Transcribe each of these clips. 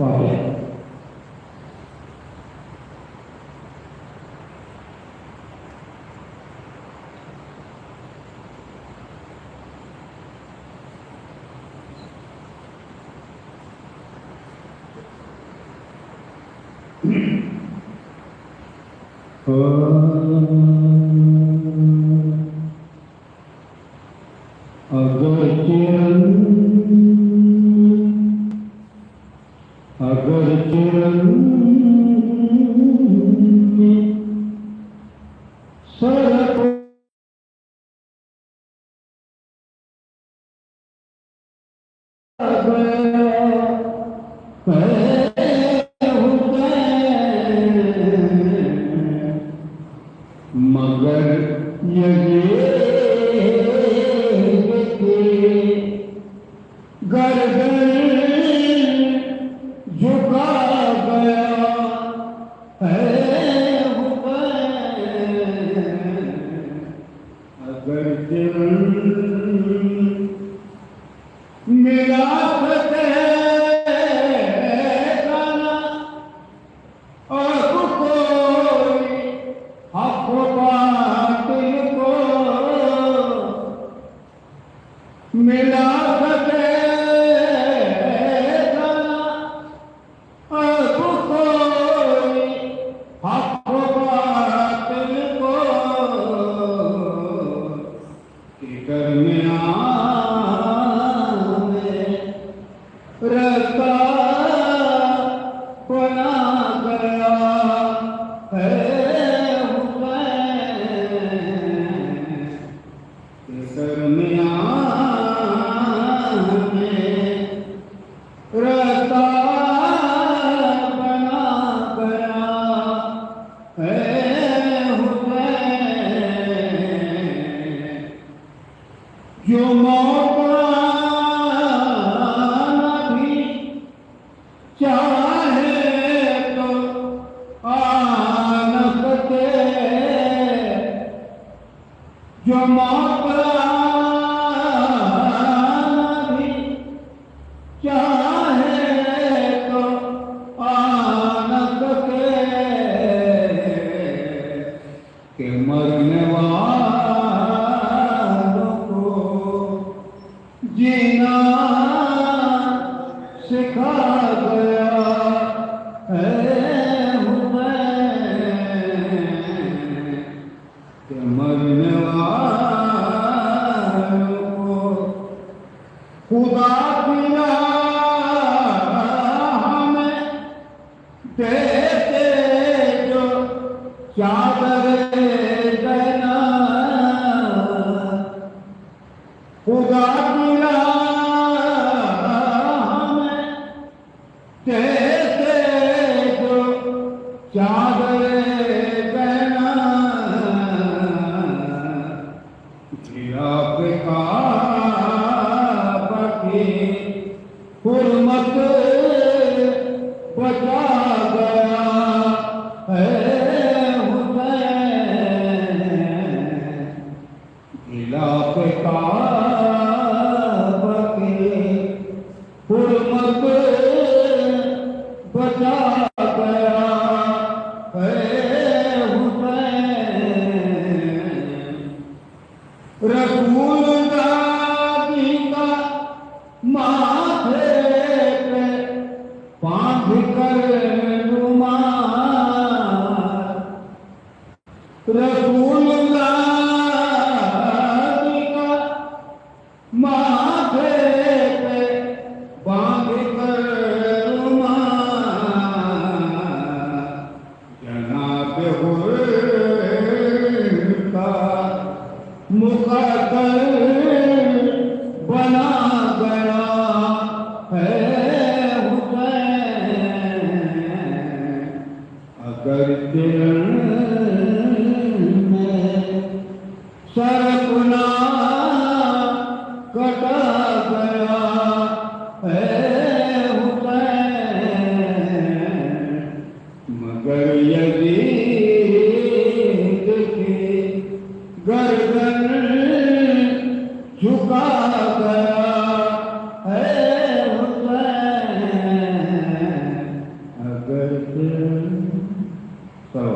پائے۔ اگر چرن سر کو مگر یہ گردن جھکا گیا ہے اگر چرن ملا ملا سکے اب کوئی حق باطل کو کہ درمیان رستہ بنا گیا ہے کہ درمیان رستہ بنا گیا ہے جو موقع بھی چاہے تو آ نہ سکے جو موقع بھی چاہے تو آ نہ سکے کہ مرنے والوں کو جینا سکھا گیا ہے کہ مرنے والوں کو خدا کی راہ ہمیں دیتے جو چادر دینا خدا کی راہ ہمیں دیتے جو چادر دینا آپ حرمت بچا گیا ہے خلاف کعبہ کی حرمت بچا گیا ہے رسول دادی کا ماتھے پہ باندھ کر رومال رسول اللہ کا ماتھے پہ باندھ کر رومال جناب حر کا مقدر بنا گیا ہے اگر دل میں سرپنا کٹا گیا ہے کرو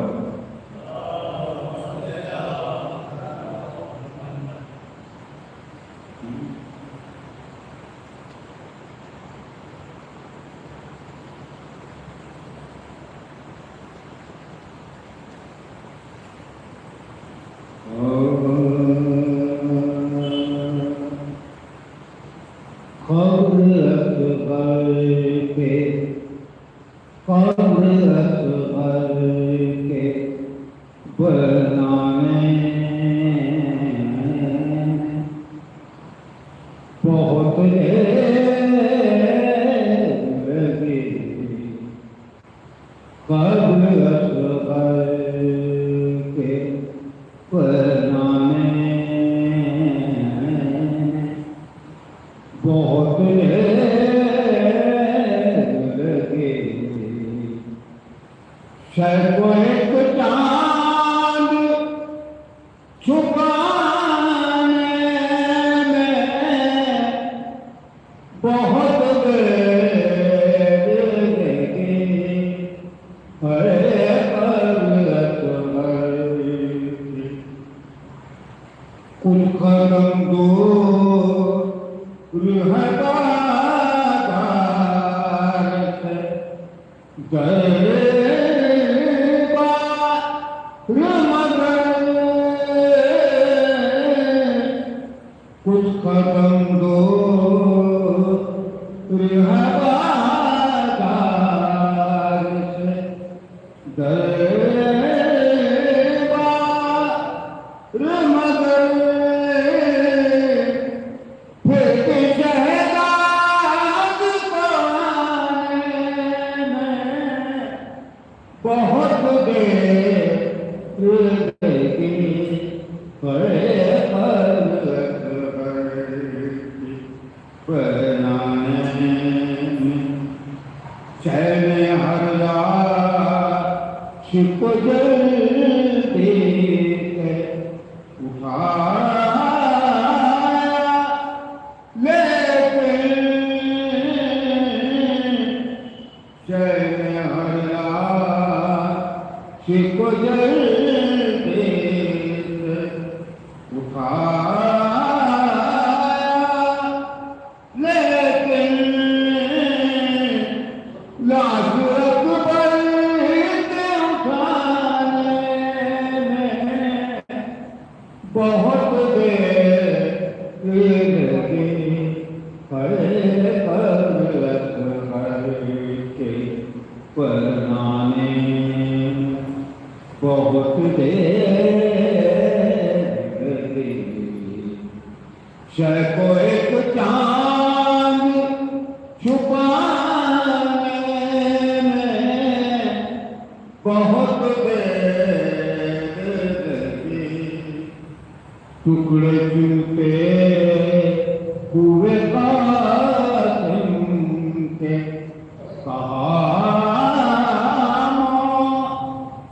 بہت لگے قبر اصغر کے بنانے بہت لگے شاید کو ایک چاند چھپانے میں بہت دیر لگی ہے قبر اصغر کل قدم دور ہے بازار سے گئے کچھ قدم دور ہے بازار سے گئے بار مگر پھر شہزاد پانے میں بہت دیر لگی بنانے چین ہر لاش کو جلدی سے اٹھایا لیکن چین ہر لاش کو جلدی سے اٹھایا لاش اکبر کے اٹھانے میں بہت دیر لگی ہے قبر اصغر کے بنانے بہت دیر لگی شاید کو ایک چاند چھپانے میں بہت دیر لگی ٹکڑے چنتے ہوئے قاسم کے کہاں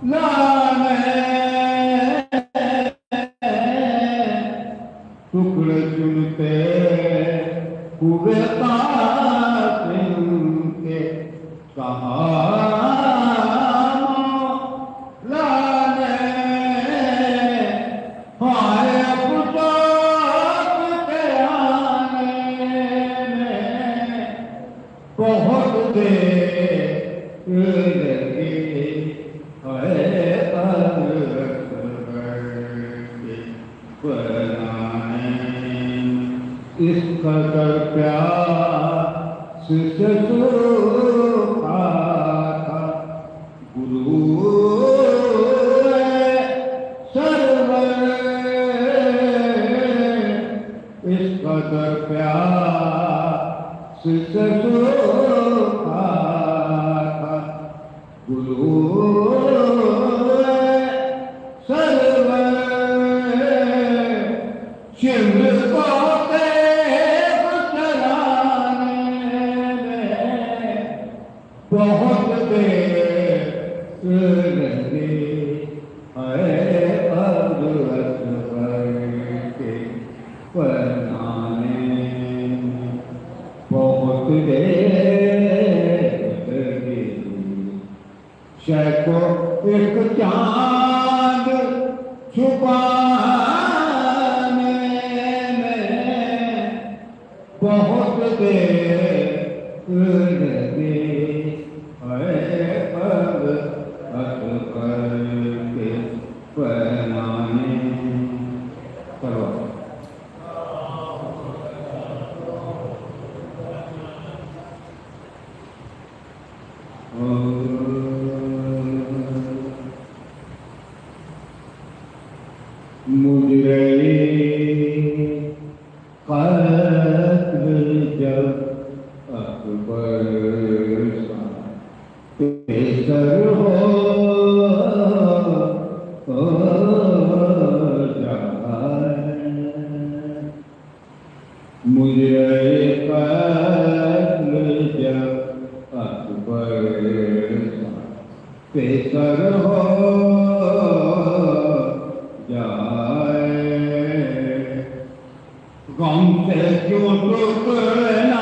لانے ٹکڑے چنتے ہوئے قاسم کے کہاں لانے ہائے افسوس کے آنے میں بہت دیر لگی ہے قبر اصغر کے بنانے اس قدر پیاس سے سوکھا تھا غرور سرور اس قدر پیاس سے سوکھا تھا غرور سرور شمر کو بہت دیر لگی ہے قبر اصغر کے بنانے بہت دیر لگی شاید کو ایک چاند چھپانے میں بہت دیر لگی ہے اب اکبر کے پیمانے کرو مجرے قتل جب اکبر پیسر ہو جائے مجرے قتل جب اکبر پیسر ہو غم سے کیوں ٹکڑنا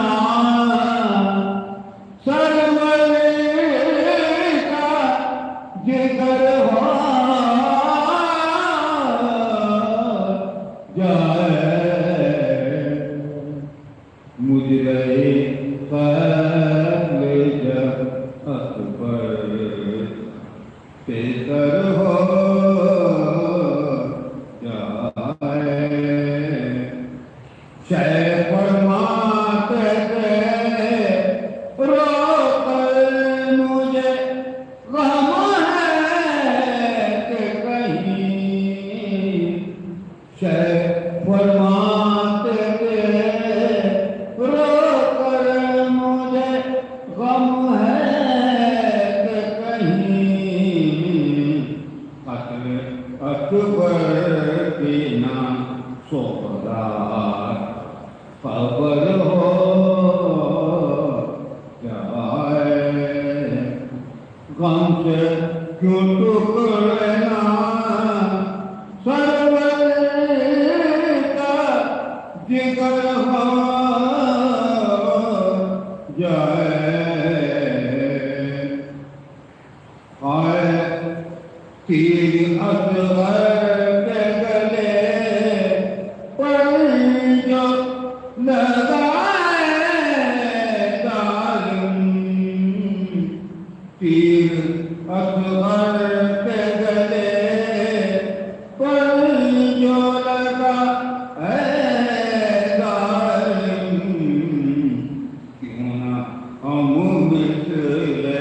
سرور کا جگر ہو جائے مجرے قتل جب اکبر پیسر ہو شے فرماتے تھے رو کر مجھے غم ہے کہ کہیں شے فرماتے تھے رو کر مجھے غم ہے کہ کہیں قتل اکبر کی نہ سودا خبر ہو جائے غم سے کیوں ٹکڑنا سرور کا جگر ہو جائے آئے تیر اصغر کے گلے تیر اصغر کے گلے پر جو لگا اے ظالم کیوں نہ ہم مثل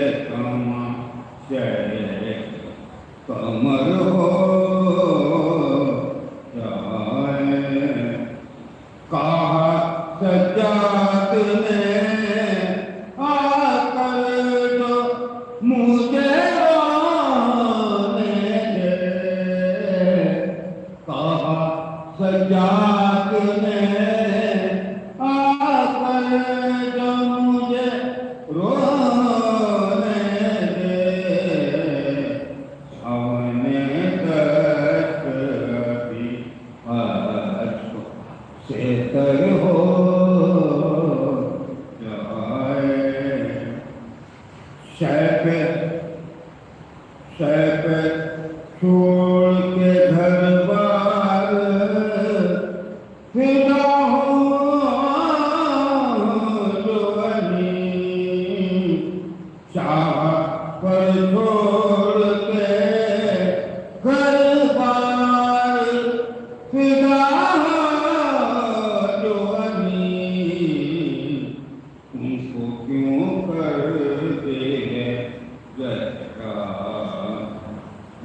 کمر ہو جائے کہا سجاد نے آ کر جو مجھے رونے دے کہا سجاد نے آ کر جو مجھے رونے دے اپنے دست ابھی سے تر ہو جائے شے پہ چھوڑ کے گھر بار فدا ہو جو علی شاہ پر چھوڑ کے گھر بار فدا ہو جو علی ان کو کیوں کرتے ہیں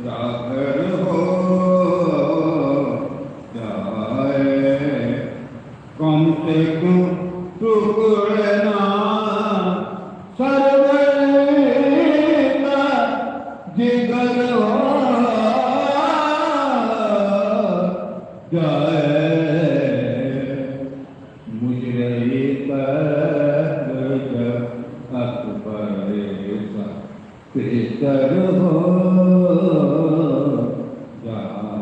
راہر ہو جائے کم سے کم ٹکڑنا سرور کا جگر ہو جائے مجرے قتل جب اکبر کا پیسر ہو جائے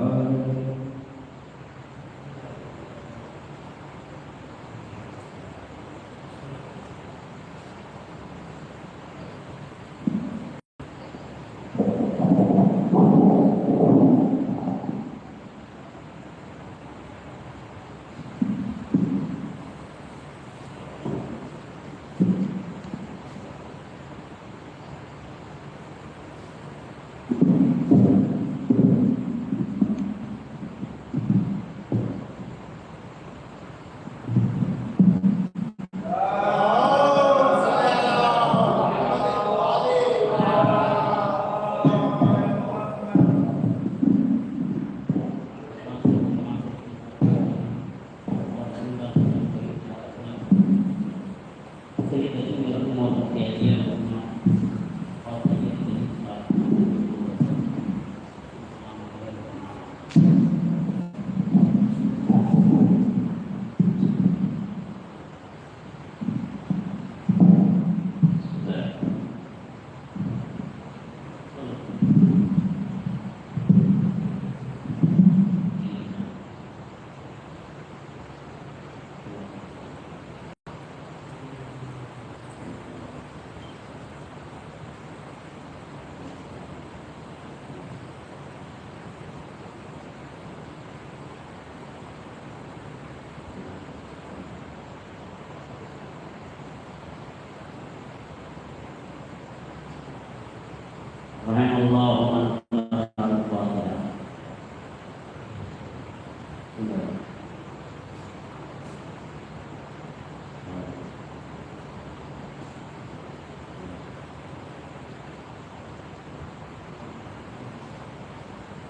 رحم اللہ من قرأ الفاتحہ.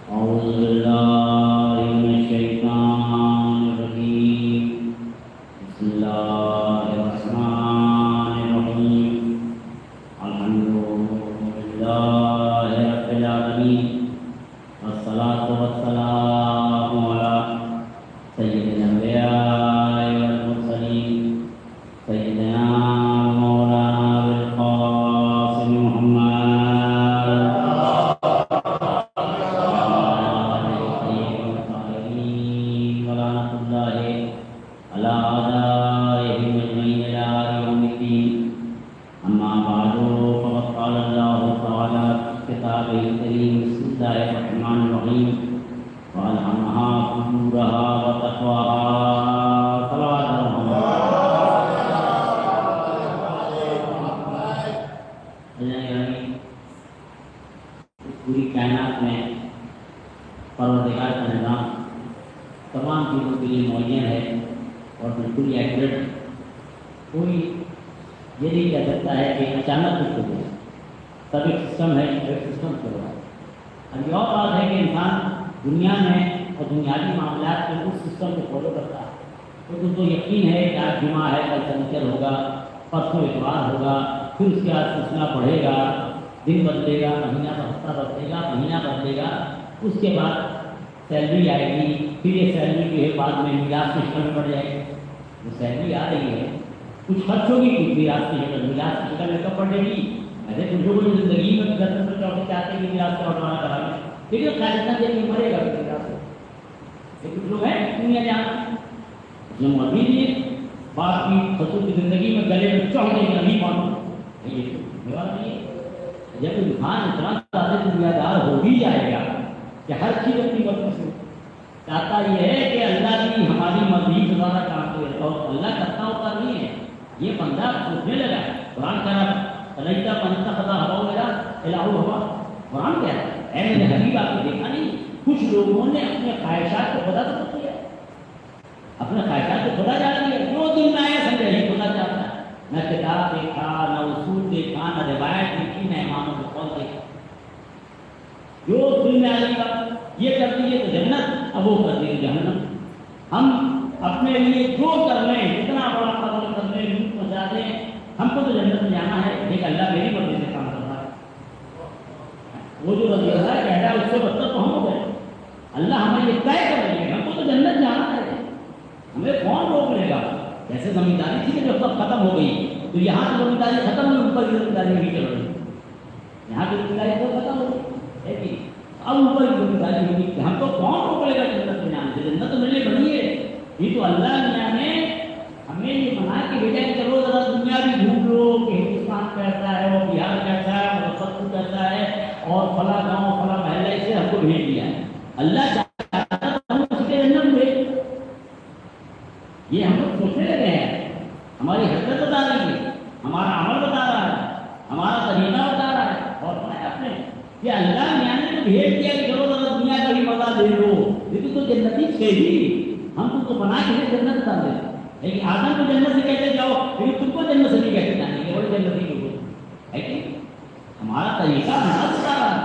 اعوذ باللہ من الشیطان الرجیم. بسم اللہ الرحمن الرحیم. الحمدللہ رب العالمین والصلاة والسلام علی سید الانبیاء والمرسلین سیدنا مولانا بالقاسم محمد ولعنۃ اللہ علی اعدائہم اجمعین الی یوم الدین. اما بعد فقد قال اللہ تعالی فی کتابہ الکریم بسم اللہ الرحمن الرحیم والهمها فجورها وتقواها صلوات محمد. پوری کائنات میں پروردگار کا نظام تمام چیزوں کے لیے معین ہے اور بالکل ایکوریٹ. کوئی یہ نہیں کہہ سکتا ہے کہ اچانک کچھ ہو گیا. سب ایک سسٹم ہے, ایک سسٹم چل رہا ہے. اب یہ اور بات ہے کہ انسان دنیا میں اور بنیادی معاملات میں اس سسٹم کو فالو کرتا ہے. تو اس کو یقین ہے کہ آج جمعہ ہے, کل سنیچر ہوگا, پرسوں اتوار ہوگا, پھر اس کے بعد سلسلہ بڑھے گا, دن بدلے گا, مہینہ ہفتہ بدلے گا, مہینہ بدلے گا, اس کے بعد سیلری آئے گی, پھر یہ سیلری جو ہے بعد میں میراث کی شکل میں پڑ جائے گی. وہ سیلری آ رہی ہے, کچھ خرچ ہوگی, کچھ میراث کی شکل میں کب پڑ جائے گی. ایسے کچھ لوگوں کی زندگی میں گھر پر چوٹے چاہتے ہیں کہ میراث کا بٹوارا کرا لیں, لیکن خیال دے کے مرے گا میراث سے. کچھ لوگ ہیں دنیا جہاں جو ابھی لیے باپ کی خصوص کی زندگی میں گلے میں چڑھ دیں گے ابھی پاؤں نہیں. جب انسان اتنا زیادہ دنیا دار ہو بھی جائے گا کہ ہر چیز اپنی مرضی سے چاہتا یہ ہے کہ اللہ کی ہماری مرضی سے زیادہ کام کرے, اور اللہ کرتا ہوتا نہیں ہے. یہ بندہ سوچنے لگا. قرآن کا رجتا پنتا خدا ہوا میرا الہ ہوا. قرآن کیا ہے, اے میرے حبیب آپ نے دیکھا نہیں کچھ لوگوں نے اپنے خواہشات کو خدا سے کیا, اپنے خواہشات کو خدا جان لیا. جو دن میں آیا سمجھے یہی خدا چاہتا ہے. نہ کتاب دیکھا, نہ اصول دیکھا, نہ روایت دیکھی, نہ اماموں کو قول دیکھا. جو دل میں آنے کا یہ کر دیجیے تو جنت, اب وہ کر دیجیے جہنم. ہم اپنے لیے جو کر لیں, اتنا بڑا قدم کر لیں, لوٹ مچا دیں, ہم کو تو جنت میں جانا ہے. لیکن اللہ میری مرضی سے کام کرتا ہے. وہ جو رضی اللہ کہتا ہے اس سے بدتر تو ہم ہو گئے. اللہ ہمیں یہ طے کر رہی ہے, ہم کو تو جنت جانا ہے. ہمیں کون روک لے گا؟ جیسے زمینداری تھی کہ جب تک ختم ہو گئی تو یہاں کی زمینداری ختم ہوئی, اوپر کی زمینداری نہیں چل رہی. یہاں کی زمینداری تو ختم ہو گئی, اب اوپر کی زمینداری ہوگی. ہم کو کون روک لے گا جنت میں جانے سے؟ جنت تو میرے لیے بنی ہے. یہ تو اللہ میاں نے ہمیں یہ بنا کے بھیجا کہ چلو ذرا دنیا بھی ڈھونڈ لو کہ ہندوستان کیسا ہے, اور بہار کیسا ہے, اور ستر کیسا ہے, اور فلاں گاؤں فلاں محلہ سے ہم کو بھیج دیا ہے. اللہ چاہتا ہے ہم اس کے جنت میں. یہ ہم لوگ سوچنے لگے ہیں. ہماری حرکت بتا رہی ہے, ہمارا عمل بتا رہا ہے, ہمارا طریقہ بتا رہا ہے. اور اپنے کہ اللہ میاں نے تو بھیج دیا کہ چلو ذرا دنیا کا بھی مزہ لے لو. لیکن تو جنتی تھے ہی, ہم تم کو بنا کے جنت بتا دیں. لیکن آدم کو جنت سے کہتے جاؤ, لیکن تم کو جنت سے نہیں کہتے جانے کے, بڑے جنتی کے ہے کہ ہمارا طریقہ ہمارا بتا رہا ہے.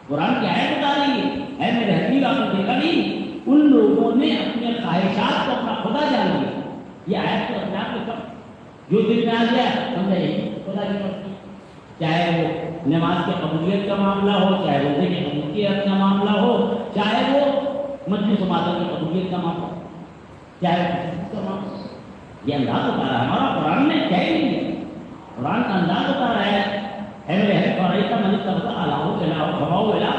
قرآن کی آیت بتا رہی ہے. اے میرے حبیب آپ نے دیکھا نہیں ان لوگوں نے اپنے خواہشات کو اپنا خدا جان لیا. یہ آیت تو اپنے آپ میں کب جو دل میں آ گیا سمجھا, خدا کی مرضی، چاہے وہ نماز کی قبولیت کا معاملہ ہو، چاہے روزے کی قبولیت کا معاملہ ہو، چاہے وہ مجلس و ماتم کی قبولیت کا معاملہ ہو، چاہے کا معاملہ ہو، یہ انداز بتا رہا ہے ہمارا قرآن نے کیا ہی نہیں ہے، قرآن کا انداز بتا رہا ہے کا ملک کا علاؤ چلاؤ بھواؤ علا،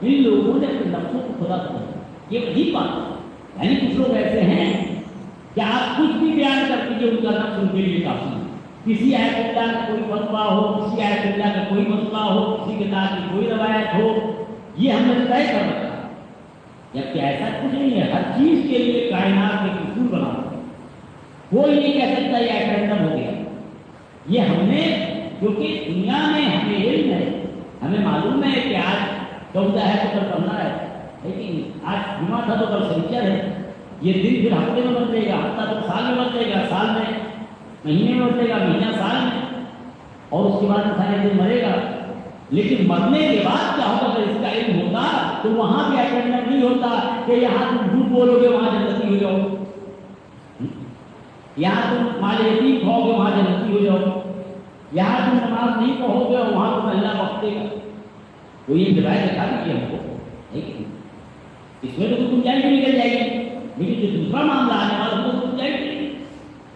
ان لوگوں نے اپنے نفسوں کو خدا سمجھا، یہ وہی بات ہے۔ یعنی کچھ لوگ ایسے ہیں کہ آپ کچھ بھی بیان کر دیجیے ان کا نفس ان کے لیے کافی ہے، کسی آیت اللہ کا کوئی فتویٰ ہو، کسی آیت اللہ کا کوئی مسئلہ ہو، کسی کتاب کی کوئی روایت ہو، یہ ہم نے طے کر رکھا ہے، جبکہ ایسا کچھ نہیں ہے، ہر چیز کے لیے کائنات کے اصول بنا ہوا ہے، کوئی نہیں کہہ سکتا یہ ایکسیڈنٹ ہو گیا، یہ ہم نے، کیونکہ دنیا میں ہمیں علم ہے، ہمیں معلوم ہے کہ آج 14 ہے تو کل 15 ہے، لیکن آج جمعہ تھا تو کل سنیچر ہے، یہ دن پھر ہفتے میں بدلے گا، ہفتہ تو سال میں بدلے گا، سال میں مہینے میں بدلے گا، مہینہ سال میں، اور اس کے بعد انسان ایک دن مرے گا، لیکن مرنے کے بعد کیا ہوگا؟ اگر اس کا علم ہوتا تو وہاں بھی ایکسیڈنٹ نہیں ہوتا کہ یہاں تم جھوٹ بولو گے وہاں جنتی ہو جاؤ، یہاں تم مال یتیم کھاؤ گے وہاں جنتی ہو جاؤ، یہاں تم نماز نہیں پڑھو گے وہاں تم اللہ بخشے گا، تو یہ روایت دکھا دیجیے ہم کو، اس میں تو تم جائے بھی نکل جائے گی، لیکن جو دوسرا معاملہ آنے والا وہ تم جائے گی،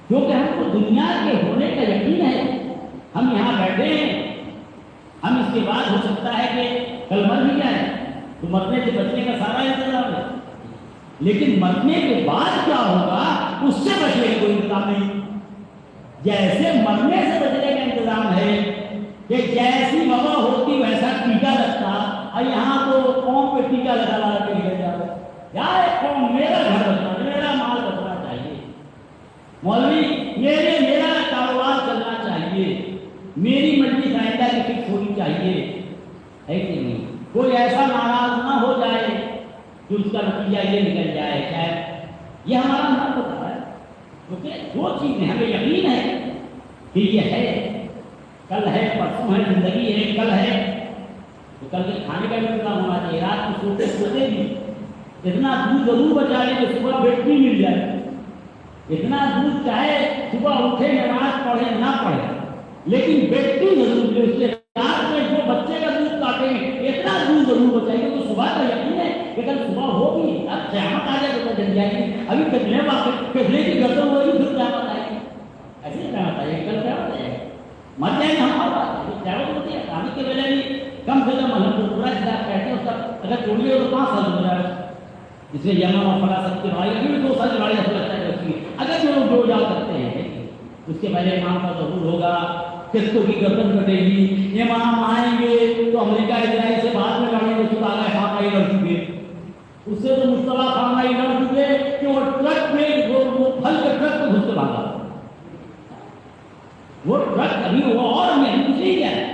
کیونکہ ہم کو دنیا کے ہونے کا یقین ہے، ہم یہاں بیٹھے ہیں، ہم اس کے بعد ہو سکتا ہے کہ کل مر بھی جائے تو مرنے سے بچنے کا سارا انتظام ہے، لیکن مرنے کے بعد کیا ہوگا اس سے بچنے کا کوئی انتظام نہیں، جیسے مرنے سے بچنے کا انتظام ہے کہ جیسی وبا ہوتی ویسا ٹیکا لگتا، اور یہاں تو قوم پہ ٹیکا لگا کے نکل جاتا، یار قوم میرا گھر بچنا، میرا مال بچنا چاہیے، مولوی میرا کاروبار چلنا چاہیے، میری مجلس آئندہ کی فکس ہونی چاہیے، ہے کہ نہیں؟ کوئی ایسا ناراض نہ ہو جائے کہ اس کا نتیجہ یہ نکل جائے، شاید یہ ہمارا من ہوتا ہے، کیونکہ جو چیزیں ہمیں یقین ہے کہ یہ ہے، کل ہے، پرسوں ہے، زندگی ہے، کل ہے، تو کل کے کھانے کا بھی انتظام ہونا چاہیے، رات کو سوتے سوتے بھی اتنا دودھ ضرور بچا لیں کہ صبح بیٹھ بھی مل جائے، اتنا دودھ چاہے صبح اٹھے نماز پڑھے نہ پڑھے لیکن بیٹھی ضرور لے، اس کے رات میں جو بچے کا دودھ کاٹیں گے اتنا دودھ ضرور بچائیں گے، تو صبح کا یقین ہے کہ کل صبح ہوگی، اب قیامت آ جائے تو جل جائے گی، ابھی کتنے کی گردن ہوگی پھر قیامت آئے گی، ایسے قیامت آئے گی، کل قیامت آئے گی، مر جائیں گے ہمارا بات قیامت ہوتی ہے، آنے کے ویلے بھی کم سے کم الحمد للہ جسے کہتے ہیں اس کا اگر چھوڑیے تو 5 سال ہو جائے، اس میں یمن اور فلاسفہ کی بڑھائی ابھی بھی 2 سال کی بڑھائی ایسا لگتا ہے، اگر جو لوگ جو جا کرتے ہیں اس کے پہلے امام کا ظہور ہوگا، کتوں کی گردن کٹے گی، امام آئیں گے تو امریکہ اسرائیل سے بعد میں لڑیں گے، تو آگے خامائی لڑ چکے، اس سے تو مصطفیٰ خامائی لڑ چکے کہ وہ ٹرک میں وہ پھل کے ٹرک کو گھس کے بھاگا، وہ ٹرک ابھی وہ اور ہمیں کچھ نہیں کیا ہے،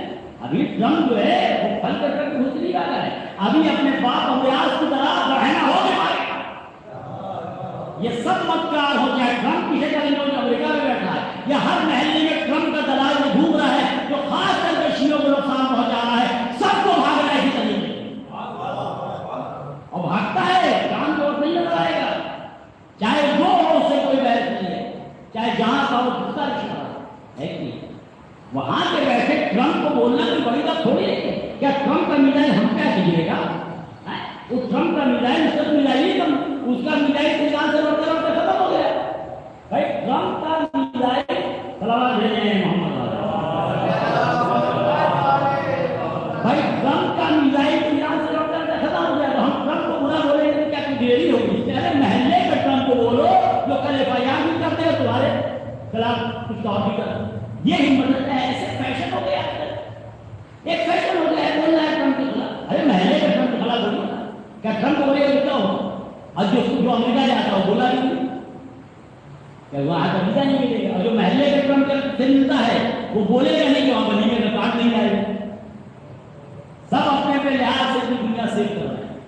ابھی ٹرمپ جو ہے وہ پھل کے ٹرک کو گھس نہیں بھاگا ہے، ابھی اپنے باپ امریاز کی طرح بڑھنا ہو گیا، یہ سب مکار ہو جائے، ٹرمپ کی شکل میں امریکہ میں بیٹھا ہے، یہ ہر محلے میں ٹرمپ کا دلال میں گھوم رہا ہے، جو خاص کر کے شیعوں کو نقصان پہنچا رہا ہے، سب کو بھاگنا ہے اسی طریقے اور بھاگتا ہے، کام کی اور نہیں نظر آئے گا، چاہے جو ہو اس سے کوئی بحث نہیں ہے، چاہے جہاں کا ہو دوسرا رشتہ ہے کہ نہیں، وہاں کے بیٹھے ٹرمپ کو بولنا کوئی بڑی بات تھوڑی ہے، کیا ٹرمپ کا میزائل ہم کیا کیجیے گا، اس ٹرمپ کا میزائل اس کا میزائل اس کا میزائل ایران سے لڑتے لڑتے ختم ہو گیا، بھائی ٹرمپ کا میزائل سلام بھیجیں محمد بھائی ٹرمپ کا میزائل ایران سے لڑتے لڑتے ختم ہو گیا، تو ہم ٹرمپ کو برا بولیں گے کیا کوئی دیری ہوگی، پہلے محلے میں ٹرمپ کو بولو جو کل ایف آئی آر بھی کرتے ہیں تمہارے خلاف کچھ اور بھی کرتے، یہ ہمت ہے، ایسے فیشن ہو گیا، ایک فیشن ہو گیا ہے، بول رہا ہے ٹرمپ کے خلاف، ارے محلے میں ٹرمپ کے خلاف بولو، کیا ٹرمپ بولے گا کیا ہو، اور جو امریکہ جاتا ہو بولا نہیں کہ وہاں کا ویزا نہیں ملے گا، اور جو محلے کے ٹرمپ سے ملتا ہے وہ بولے گا نہیں کہ وہاں بنیں گے کارڈ نہیں آئے گا، سب اپنے اپنے لحاظ سے اپنی دنیا سیو کر رہے ہیں،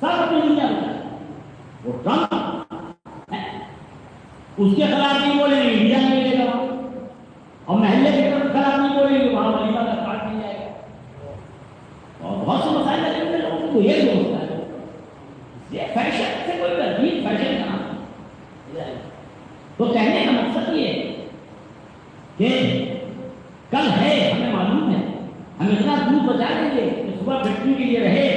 سب اپنی دنیا بتا ہے، وہ ٹرمپ اس کے خلاف نہیں بولیں گے انڈیا نہیں ملے گا، اور محلے کے خلاف نہیں بولیں گے وہاں ولیمہ کا کارڈ نہیں آئے گا، اور بہت سے مسائل لگے ہوئے لوگوں کو یہ سوچتا ہے، یہ فیشن سے کوئی ترتیب فیشن کہاں، تو کہنے کا مقصد یہ ہے کہ کل ہم اتنا دودھ بچا لیں گے کہ صبح فیکٹری کے لیے رہے،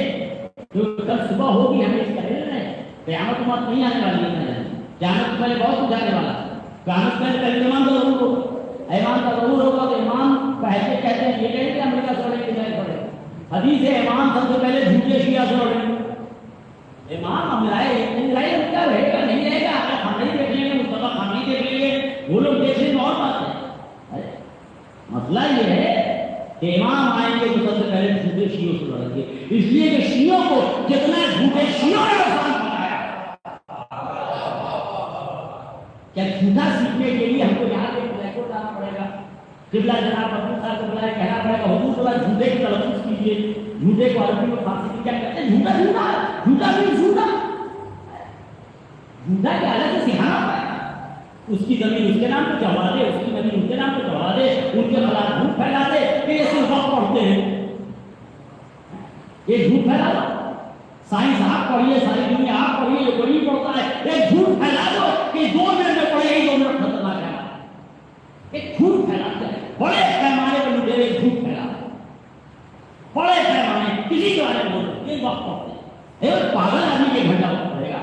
جو کل صبح ہوگی ہمیں اس کا لے رہے ہیں. قیامت تو بات نہیں آنے والی ہے، قیامت پہلے بہت کچھ آنے والا. قیامت پہلے ایمان کا ضرور ہوگا، ایمان کا ضرور ہوگا. تو ایمان پہلے کہتے ہیں یہ کہیں کہ امریکہ چھوڑے کے جائے پڑے. حدیث ہے ایمان سب سے پہلے جھوٹے شیعہ سے اڑے. ایمان امریکہ رہے گا نہیں رہے گا، آپ کھانا ہی دیکھ لیں گے، مصطفیٰ کھانا ہی دیکھ لیں گے، وہ لوگ دیکھنے میں اور بات ہے. مسئلہ یہ ہے کہ امام آئیں گے تو سب سے پہلے جھوٹے شیعوں سے لڑیں گے، اس لیے کہ شیعوں کو جتنا جھوٹے شیعوں نے آسان بنایا. کیا جھوٹا سیکھنے کے لیے ہم کو یہاں پہ بلیک بورڈ لانا پڑے گا؟ قبلہ جناب ابو صاحب کو بلائے کہنا پڑے گا حضور صلی اللہ علیہ وسلم جھوٹے کی تلفظ کیجیے، جھوٹے کو عربی میں فارسی میں کیا کہتے ہیں؟ جھوٹا جھوٹا جھوٹا بھی جھوٹا جھوٹا کے الگ سے سکھانا پڑے گا. اس کی زمین اس کے نام پہ چڑھوا دے، اس کی زمین ان کے نام پہ چڑھوا دے، ان کے خلاف جھوٹ پھیلا دے کہ یہ صرف وقت پڑھتے ہیں، یہ جھوٹ پھیلا دو. سائنس آپ پڑھیے، ساری دنیا آپ پڑھیے، یہ کوئی نہیں پڑھتا ہے. ایک جھوٹ پھیلا دو کہ 2 منٹ میں پڑھے گی، 2 منٹ خطرناک ہے. ایک جھوٹ پھیلاتے ہیں بڑے پیمانے پر، مجھے ایک جھوٹ پھیلا بڑے پیمانے کسی کے بارے میں بولتے یہ وقت پڑھتے ہیں. پاگل آدمی کے گھنٹہ وقت پڑے گا،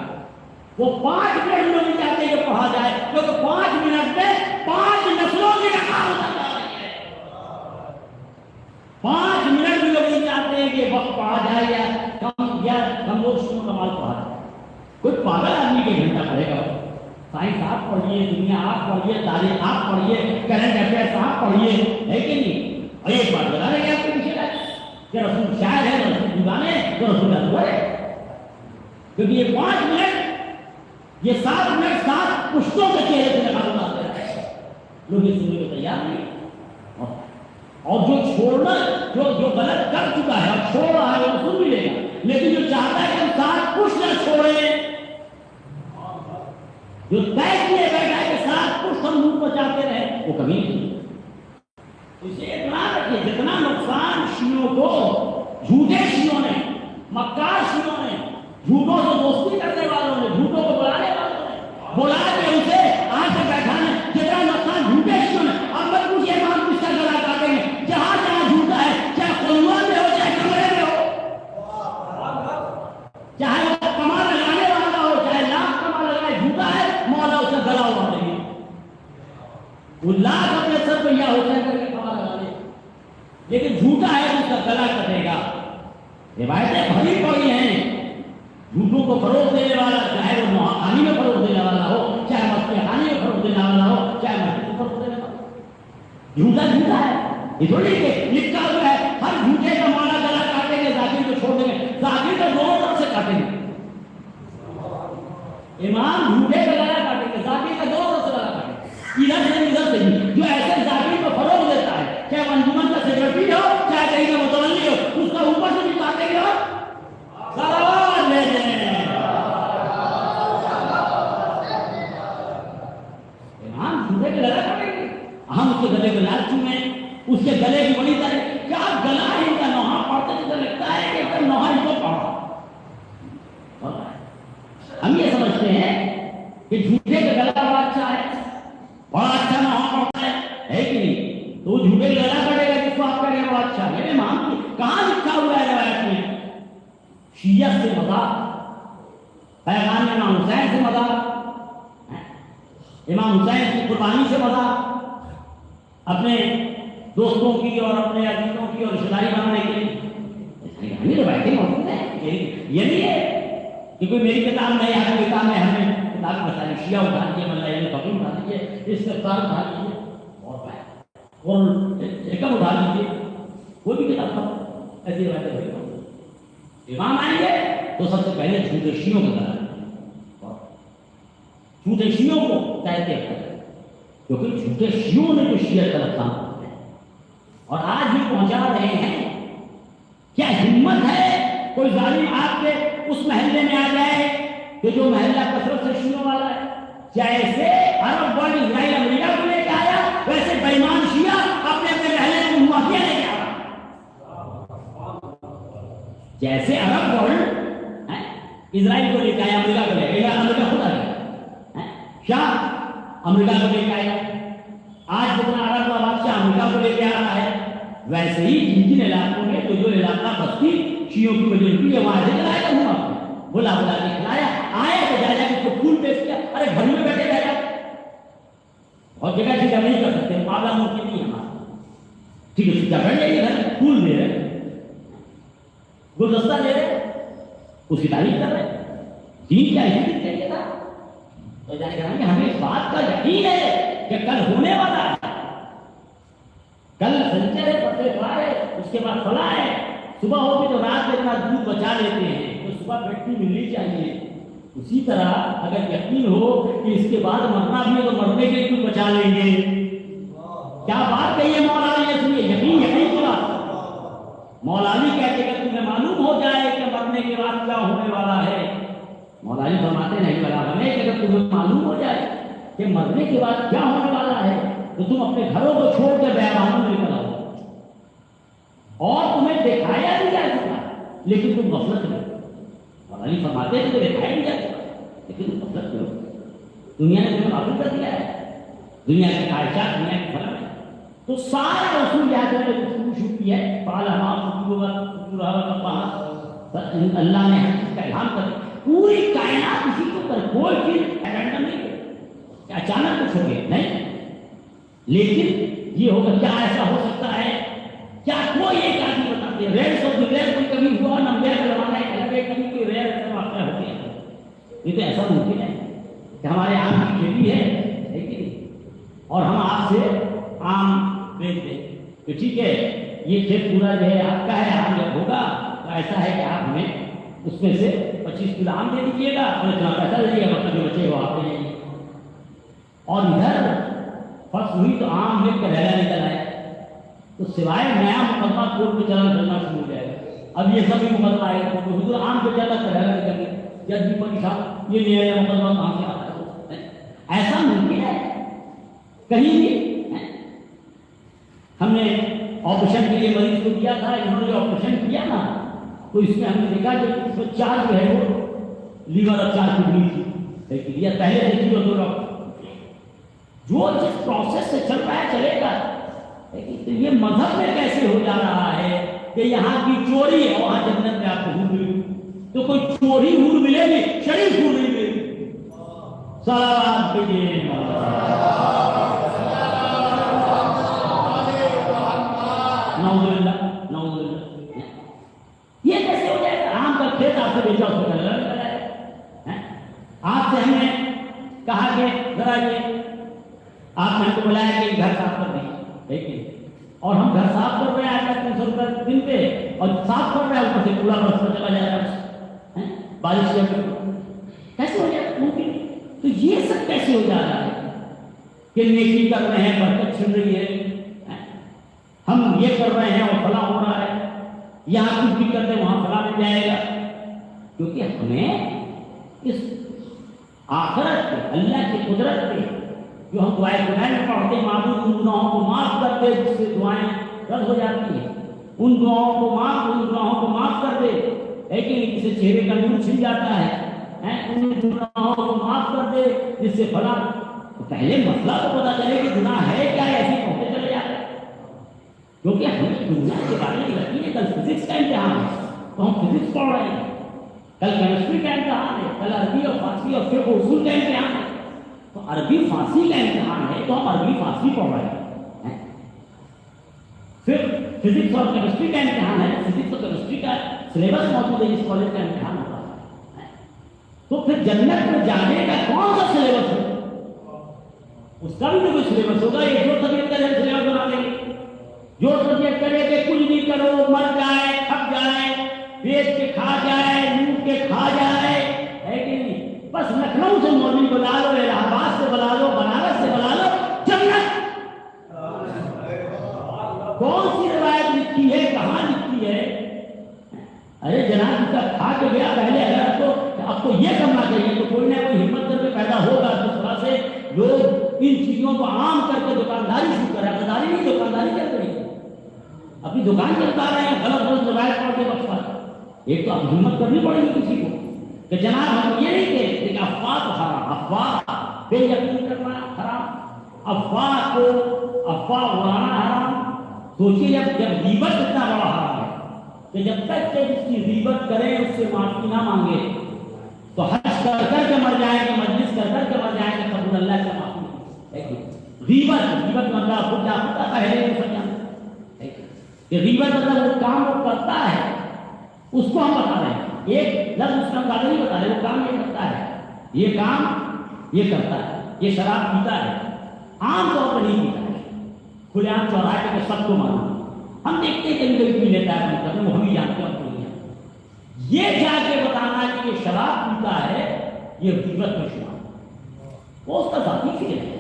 وہ 5 منٹ میں نہیں چاہتے کہ پڑھا جائے، کیونکہ 5 منٹ میں 5 نسلوں کی نقاب ہوتا جا رہی ہے. 5 منٹ بھی لوگ نہیں چاہتے ہیں کہ وقت پڑھا جائے یا کم لوگ شروع کمال پڑھا جائے. کوئی پاگل آدمی کے گھنٹہ پڑے گا. سائنس آپ پڑھیے، دنیا آپ پڑھیے، تاریخ آپ پڑھیے، کرنٹ افیئرس آپ پڑھیے، ہے کہ نہیں؟ اور ایک بات بتا رہے ہیں آپ کے پیچھے کہ رسول شاعر ہے، رسول دیوانے تو رسول اللہ ہے. کیونکہ یہ 5 منٹ، یہ 7 منٹ 7 پشتوں کے چہرے سے نکال اتارتے ہیں. لوگ اس سننے کو تیار نہیں. اور جو چھوڑنا، جو غلط کر چکا ہے اور چھوڑ رہا ہے وہ سن بھی لے گا، لیکن جو چاہتا ہے کہ ہم 7 پشت نہ چھوڑیں، جو طے کیے بیٹھا ہے کہ 7 پشت ہم منہ بچاتے رہے، وہ کبھی نہیں. اسے اتنا رکھیے جتنا نقصان شیعوں کو، جھوٹے شیعوں نے، مکار شیعوں نے، جھوٹوں سے دوستی کرنے والوں نے، جھوٹوں کو بلانے والوں نے بلا کے اسے آج سے بیٹھانا، جتنا نقصان جھوٹے شیعوں نے. اب مت پوچھئے امام کس کا گلا کاٹیں گے. جہاں جہاں جھوٹا ہے، چاہے خلوہ میں ہو چاہے کمرے میں ہو، چاہے وہ کما لگانے والا ہو چاہے لاکھ کما لگائے، جھوٹا ہے مولا اسے گلا اڑا دیں گے. وہ لاکھ اپنے سر پہ یا حسین کر کے کما لگا دے، لیکن جھوٹا ہے اس کا گلا کٹے گا. روایتیں بھری پڑی ہیں. جھوٹوں کو فروغ دینے والا، چاہے وہ نوحانی میں فروغ دینے والا ہو، چاہے مسجد خانے میں فروغ دینے والا ہو، چاہے مسجد میں فروغ دینے والا ہو، جھوٹا جھوٹا ہے. یہ تھوڑی کہ لکھا ہوا ہے ہر جھوٹے کا مولا گلا کاٹیں گے، ذاکر کو چھوڑ دیں گے. ذاکر کو دونوں طرف سے کاٹیں گے. امام جھوٹے کا گلا کاٹیں گے، ذاکر کا دونوں طرف سے گلا کاٹیں گے، ادھر سے ادھر سے بھی. جو ایسے ذاکر کو فروغ دیتا ہے، چاہے انجمن کا سیکرٹری ہو چاہے کہیں کا متولی ہو، اس کا اوپر سے بھی کاٹیں گے. صلوات لے دیں. امام جھوٹے کا گلا کاٹیں گے، ہم اس کے گلے کو لال چومیں، اس کے گلے کی بڑی طرح کیا گلا ہے ان کا. نوحہ پڑھتے تو لگتا ہے کہ اگر نوحہ ان کو پڑھا. ہم یہ سمجھتے ہیں کہ جھوٹے کا گلا بڑا اچھا ہے، بڑا اچھا نوحہ پڑھتا ہے کہ نہیں؟ تو وہ جھوٹے کا گلا پڑے گا جس کو آپ کہیں بڑا اچھا. میرے امام کی کہاں لکھا ہوا ہے روایت میں شیعہ سے مذاق، پیغام امام حسین سے مذاق، امام حسین کی قربانی سے مذاق، اپنے دوستوں کی اور اپنے عزیزوں کی اور رشتہ داری بنانے کے لیے روایتیں موجود ہیں. یہ نہیں ہے کہ کوئی میری کتاب نہیں ہے، ہر کتاب میں ہمیں کتاب مسائل شیعہ اٹھا دیجیے، مطلب کبھی اٹھا دیجیے، اس سے اختار اٹھا دیجیے اور حکم اٹھا دیجیے، کوئی بھی کتاب کا ایسی روایتیں ہوئی. امام آئیں گے تو سب سے پہلے جھوٹے شیعوں کا گلا، جھوٹے شیعوں کو کہتے ہیں، کیونکہ جھوٹے شیعوں نے جو شیعہ کا نقصان کرتے ہیں اور آج بھی پہنچا رہے ہیں. کیا ہمت ہے کوئی ظالم آپ کے اس محلے میں آ جائے کہ جو محلہ کثرت سے شیعوں والا ہے؟ جیسے عرب ورلڈ اسرائیل امریکہ کو لے کے آیا، ویسے بےمان شیعہ اپنے اپنے محلے میں معافیا لے کے آیا. جیسے عرب ورلڈ اسرائیل کو لے کے آیا، امریکہ کو لے کے آیا، امریکہ خود آ گیا، شاہ امریکہ کو لے کے آیا. آج جتنا عرب کا بادشاہ امریکہ کو لے کے آ رہا ہے، ویسے ہی جن جن علاقوں میں جو علاقہ بستی شیعوں کی میجورٹی ہے وہاں سے کھلایا ہوں آپ نے بلا بلا کے کھلایا آیا تو جا اس کو پھول پیش کیا ارے گھر میں بیٹھے رہ جاؤ اور جگہ جگہ نہیں کر سکتے مقابلہ ممکن نہیں ہے ٹھیک ہے سیدھا بیٹھ جائیے گھر پھول دے رہے گلدستہ دے رہے اس کی تعریف کر رہے دین کیا اسی چاہیے تھا تو جانے کہ ہمیں اس بات کا یقین ہے کہ کل ہونے والا ہے کل سنچر ہے پتے فار ہے اس کے بعد فلاح ہے صبح ہوگی تو رات میں اتنا دودھ بچا لیتے ہیں تو صبح بیٹھی ملنی چاہیے اسی طرح اگر یقین ہو کہ اس کے بعد مرنا بھی ہے تو مرنے کے لیے بچا لیں گے کیا بات کہی ہے مولا علی نے سنیے یقین پورا مولا علی کہتے کہ تمہیں معلوم ہو جائے کہ مرنے کے بعد کیا ہونے والا ہے مولا علی فرماتے نہیں بلا بنے کہ اگر تمہیں معلوم ہو جائے کہ مرنے کے بعد کیا ہونے والا ہے تو تم اپنے گھروں کو چھوڑ کے بیابانوں میں نکل آؤ اور تمہیں دکھایا نہیں جا سکتا لیکن تم غفلت میں مولا علی فرماتے ہیں کہ دکھایا نہیں جا سکتا لیکن تم غفلت میں ہو دنیا نے تمہیں غافل کر دیا ہے دنیا کے خواہشات دنیا کے فرق ہے تو سارا رسول یاد ہے گفتگو شروع کی ہے اللہ نے ہر چیز کا الہام کر دیا پوری کائنات اسی کو کر کوئی چیز ایڈنڈم نہیں کہ اچانک کچھ ہو گیا نہیں لیکن یہ ہوگا کیا ایسا ہو سکتا ہے کیا کوئی ایک آدمی بتاتے ہیں ریئر سب ریئر کوئی کبھی ہوا نہ ریئر کا زمانہ ہے الگ ایک کبھی کوئی ریئر ایسا واقعہ ہو گیا یہ تو ایسا ممکن ہے کہ ہمارے آم کی کھیتی ہے کہ اور ہم آپ سے آم بیچ دیں تو ٹھیک ہے یہ کھیت پورا جو ہے آپ کا ہے آم جب ہوگا تو ایسا ہے کہ آپ ہمیں اس میں سے 25 کلو آم دے دیجیے گا اور اتنا پیسہ دے دیجیے گا مطلب جو بچے وہ آپ دے دیں اور ادھر فرض ہوئی تو آم لے کر رہنا نکل آئے تو سوائے نیا مقدمہ کورٹ میں چلنا شروع ہو جائے گا اب یہ سب بھی مقدمہ آئے گا تو حضور آم پہ زیادہ رہنا نکل گیا جج بھی پڑی صاحب یہ نیا مقدمہ کہاں سے آتا ہے ایسا ممکن ہے کہیں بھی ہم نے آپریشن کے لیے مریض کو دیا تھا انہوں نے جو آپریشن کیا نا تو اس میں ہم نے دیکھا کہ اس میں 4 جو ہے وہ لیور اور 4 کڈنی تھی دیا پہلے سے تھی دو ڈاکٹر جو جس پروسیس سے چل رہا ہے چلے گا تو یہ مذہب میں کیسے ہو جا رہا ہے کہ یہاں کی چوری ہے وہاں جنت میں آپ کو حور ملے تو کوئی چوری حور ملے گی شریف حور نہیں ملے گی صلوات پڑھیے نعوذ باللہ نعوذ باللہ یہ کیسے ہو جائے گا آم کا کھیت آپ سے بیچا اس کو آپ سے ہم نے کہا کہ ذرا یہ آپ نے ہم کو بلایا کہ گھر صاف کر دیں اور ہم گھر صاف کر رہے ہیں 300 روپئے دن پہ اور صاف کر رہے ہیں اوپر سے کوڑا برستا چلا جا رہا ہے بارش کیسے ہو جائے گا ممکن تو یہ سب کیسے ہو جا رہا ہے کہ نیکی کر رہے ہیں برکت چھن رہی ہے ہم یہ کر رہے ہیں اور فلاں ہو رہا ہے یہاں کچھ بھی کرتے ہیں وہاں فلاں مل جائے گا کیونکہ ہمیں اس آخرت پہ اللہ کی قدرت پہ جو ہم دعائیں قرآن میں پڑھتے ہیں معبود ان گناہوں کو معاف کر دے جس سے دعائیں رد ہو جاتی ہیں ان گناہوں کو معاف کر دے لیکن جسے چہرے کا نور چھن جاتا ہے ان گناہوں کو معاف کر دے جس سے فلاں پہلے مسئلہ تو پتا چلے کہ گناہ ہے کیا ایسے پہنچتے چلے جاتے ہیں کیونکہ ہمیں دنیا کے بارے میں لگتی ہے کل فزکس کا امتحان ہے تو ہم فزکس پڑھ رہے ہیں کل کیمسٹری کا امتحان ہے کل عربی اور فارسی اور فقہ و اصول کا امتحان ہے تو عربی فارسی کا امتحان ہے تو ہم عربی فارسی پڑھ رہے ہیں پھر فزکس اور کیمسٹری کا امتحان ہے فزکس اور کیمسٹری کا سلیبس موجود ہے اس کالج کا امتحان ہوتا ہے تو پھر جنت میں جانے کا کون سا سلیبس ہے اس کا بھی تو کوئی سلیبس ہوگا یہ جو طبیعت کا سلیبس بنا دیں گے جو طبیعت کرے کہ کچھ نہیں کرو مر جائے کھپ جائے بیچ کے کھا جائے لوٹ کے کھا جائے ہے کہ نہیں بس لکھنؤ سے مولوی بلا لو الہ آباد سے بلا لو بنارس سے بلا لو جنت کون سی روایت لکھی ہے کہاں لکھی ہے ارے جناب کا کھا کے گیا پہلے اگر آپ کو یہ کرنا چاہیے تو کوئی نہ کوئی ہمت کر کے پیدا ہوگا جس طرح سے لوگ ان چیزوں کو عام کر کے دکانداری شروع کریں دکانداری نہیں دکانداری کر رہی ہے اپنی دکان چلتا رہے ہیں غلط روایت پڑھ کے بخشا ایک تو اب ہمت کرنی پڑے گی کسی کو کہ جناب ہم یہ نہیں کہتے کہ افواہ تو حرام افواہ بے یقین کرنا حرام افواہ کو افواہ اڑانا حرام سوچیے جب غیبت اتنا بڑا حرام ہے کہ جب تک کہ اس کی غیبت کریں اس سے معافی نہ مانگے تو حج کر کے مر جائیں گے، مجلس کر کے مر جائیں گے، تب اللہ سے معافی نہیں۔ غیبت مطلب خود پہلے کہ غیبت مطلب وہ کام وہ کرتا ہے، اس کو ہم بتا رہے ہیں، ایک لفظ اس کا زیادہ نہیں بتا رہے، وہ کام یہ کرتا ہے، یہ کام یہ کرتا ہے، یہ شراب پیتا ہے، عام طور پر نہیں پیتا ہے، کھلے عام چوراہے پہ سب کو معلوم، ہم دیکھتے ہیں کبھی کبھی پی لیتا ہے، وہ ہم ہی جانتے ہیں، یہ جا کے بتانا کہ یہ شراب پیتا ہے یہ غیبت میں شمار، وہ اس کا ذاتی فکر ہے،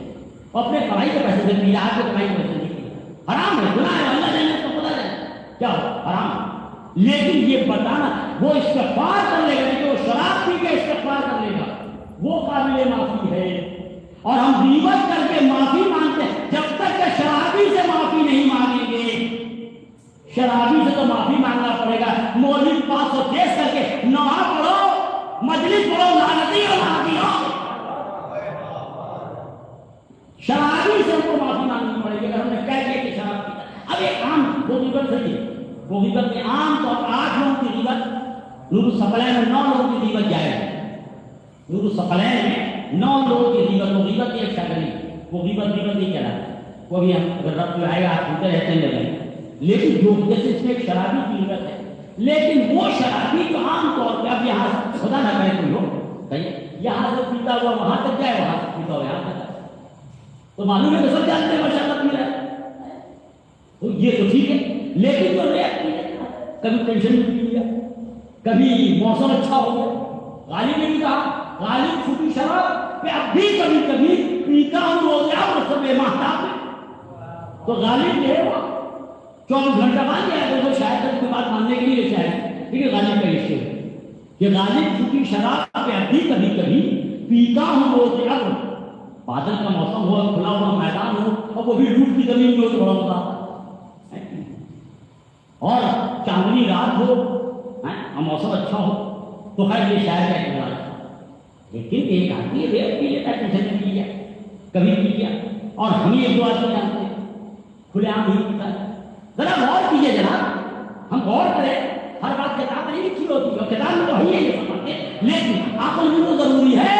وہ اپنے کمائی کے پیسے سے پی رہا ہے، کمائی کے پیسے نہیں پی رہا، حرام ہے، گناہ ہے، اللہ جانے اس کو پتا جائے کیا حرام ہے، لیکن یہ بتانا وہ استغفار کر لے گا، جو شراب پی کے استغفار کر لے گا وہ قابل معافی ہے، اور ہم غیبت کر کے معافی مانگتے ہیں، جب تک کہ شرابی سے معافی نہیں مانگیں گے، شرابی سے تو معافی مانگنا پڑے گا، مولوی 500 کیس کر کے نوحہ پڑھو، مجلس پڑھو، لعنتی ہو لعنتی ہو، شرابی سے ہم کو معافی مانگنی پڑے گی اگر ہم نے کہہ دیا کہ شراب پیتا ہے۔ اب ایک عام وہ غیبت صحیح ہے، وہ غیبت میں عام طور پر 8 لوگوں کی غیبت، نور الثقلین میں 9 لوگوں کی غیبت جائز ہے، نور الثقلین میں 9 لوگوں کی غیبت، وہ غیبت ایک شاگری، وہ غیبت نہیں کہلاتا، وہ بھی ہم اگر رب جو آئے گا آپ سنتے رہتے ہیں لگیں، لیکن جو جیسے اس میں ایک شرابی کی غیبت ہے، لیکن وہ شرابی جو عام طور پہ اب یہاں خدا نہ کرے کوئی ہو، یہاں سے پیتا ہوا وہاں تک جائے، وہاں سے پیتا ہوا یہاں تک، تو معلوم ہے کہ سب جانتے ہیں ماشاءاللہ پی رہا ہے، تو یہ تو ٹھیک ہے، لیکن جو ریت پی لیتا ہے، کبھی ٹینشن میں پی لیا، کبھی موسم اچھا ہو گیا، غالب نے بھی کہا غالب چھوٹی شراب پہ اب بھی کبھی کبھی پیتا ہوں روزے اور سب ماہتاب میں، تو غالب جو ہے وہ 24 گھنٹہ مان گیا ہے، تو شاید اس کے بعد ماننے کے لیے شاید، لیکن غالب کا یہ ہے کہ غالب چھوٹی شراب پہ اب بھی کبھی کبھی پیتا ہوں روزے اب، بادل کا موسم ہو، کھلا ہوا میدان ہو، اور وہ بھی لوٹ کی زمین جو بڑا ہوتا اور چاندنی رات ہو اور موسم اچھا ہو، تو خیر یہ شاید ہے کہ لیکن ایک آدمی ریت پی لیتا ہے، ٹینشن میں پی لیا، کبھی پی لیا، اور ہم یہ دو آدمی جانتے ہیں کھلے عام نہیں پیتا ہے، ذرا غور کیجیے جناب، ہم غور کریں، ہر بات کتاب نہیں لکھی ہوتی ہے، کتاب میں تو ہے یہ سمجھتے، لیکن عقل بھی تو ضروری ہے،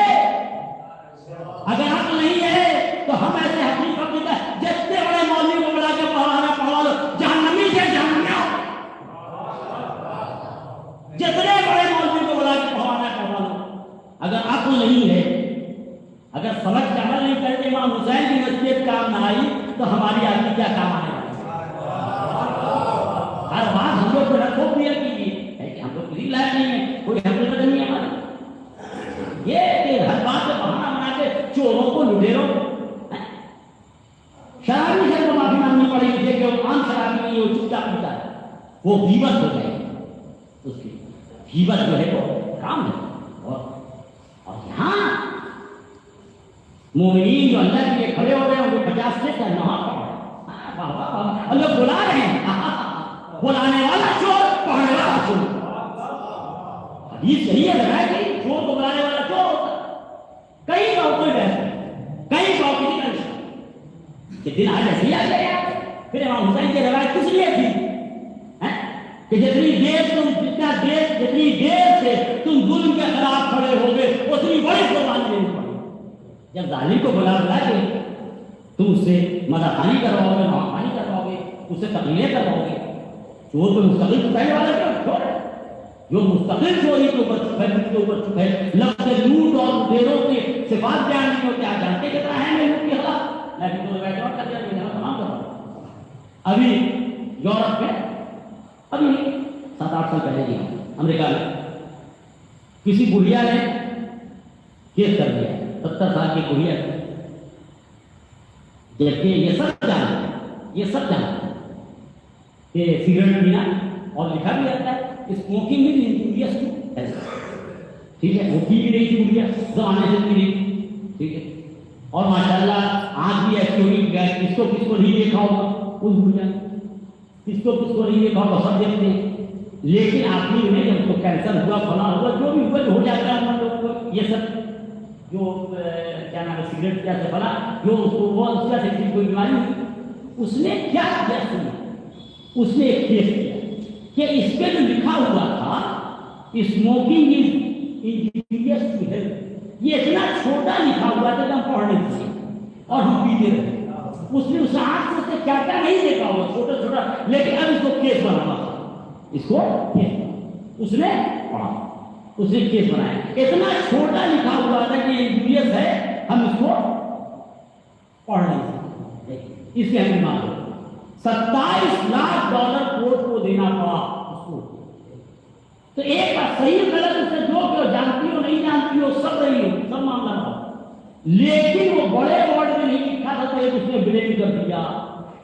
اگر عقل نہیں ہے تو ہم ایسے حقیقت دیتا ہے، جتنے بڑے مولوی کو بلا کے پڑھا لو، جہنمی سے جہنمی ہو، جتنے بڑے مولوی کو بلا کے پڑھا لو، اگر عقل نہیں ہے، اگر سمجھ کا عمل نہیں کرتے، امام حسین کی نصیحت کام نہ آئی تو ہماری آدمی کیا کام آنے والا، ہر بات ہم لوگ کو رکھو کلیئر کیجیے کہ ہم لوگ کسی لائق نہیں ہے، کوئی حقیقت نہیں ہے ہماری، یہ کہ ہر بات سے بہانا بنا کے چوروں کو لٹیروں شرابی سے کو معافی مانگنی پڑے گی، کہ وہ عام شرابی نہیں ہے، وہ چپ چاپ پیتا ہے، وہ غیبت ہو جائے گی، اس کی غیبت جو ہے وہ کام ہے، اور یہاں مومنین جو اللہ کے لیے کھڑے ہو رہے ہیں، وہ 50 سے نوحہ پڑھ رہے ہیں، اور لوگ بلا رہے ہیں، بلانے والا چور، پڑھنے والا چور، حدیث یہی ہے لگا کہ چور کو بلانے والا چور ہوتا ہے، کئی کا کوئی بحث نہیں، کئی کا کسی کا نہیں، کہ دن آج ایسے آ گیا، پھر امام حسین کی روایت کس لیے تھی کہ جتنی دیر سے تم ظلم کے خلاف کھڑے ہو گے اتنی بڑی قربانی دینی پڑی، جب ظالم کو بلا کے تم اس سے مدح خانی کرواؤ گے، نوحہ خانی کرواؤ گے، اس سے تقریریں کرواؤ گے، چور کو مستقل چھپانے والا کیا چور ہے، جو مستقل چوری کے اوپر چھپے، لفظ لوٹ اور لٹیروں کے صفات بیان نہیں ہوتے، آپ جانتے کتنا ہے میں لوٹ کے خلاف، لیکن تو بیٹھ اور کر دیا میں تمام کر رہا ہوں، ابھی یورپ میں ابھی 7-8 سال پہلے گیا امریکہ میں، کسی بڑھیا نے کیس کر دیا، 70 سال کی بڑھیا، جبکہ یہ سب جانتے کہ سگریٹ پینا، اور لکھا بھی رہتا ہے اسموکنگ میں انجوریس ٹو ہیلتھ، ٹھیک ہے، وہ پی بھی نہیں تھی بڑھیا زمانے سے پی نہیں، ٹھیک ہے، اور ماشاءاللہ آج بھی ایسی ہوگی گیس، کس کو نہیں دیکھا ہوگا اس بڑھیا، کس کو نہیں دیکھا ہوگا، سب دیکھتے ہیں، لیکن آخری میں جب اس کو کینسر ہوا، فلاں ہوا، جو بھی ہوا ہو جاتا ہے ہم لوگوں کو، یہ سب جو کیا نام ہے سگریٹ کیا سے فلاں جو اس کو وہ اس کا سے کوئی بیماری ہوئی، اس نے کیا کیا سنا، اس نے ایک کیس کیا کہ اس پہ جو لکھا ہوا تھا smoking is injurious to health, یہ اتنا چھوٹا لکھا ہوا تھا کہ ہم پڑھ نہیں سکتے اور ہم پیتے رہے. اس نے اس آنکھ سے کیا کیا نہیں دیکھا ہوا چھوٹا چھوٹا، لیکن اب اس کو کیس بنانا تھا. اس کو کیس اس نے پڑھا، اس نے کیس بنایا. اتنا چھوٹا لکھا ہوا تھا کہ انجوریس ہے، ہم اس کو پڑھ نہیں سکتے. اس سے ہمیں معلوم $27 لاکھ کورٹ کو دینا پڑا اس کو. تو ایک بات صحیح غلط اس نے جو کہ جانتی ہو نہیں جانتی ہو سب رہی ہو، سب معاملہ ہو، لیکن وہ بڑے ورڈ میں نہیں لکھا تھا تو اس نے بلیم کر دیا.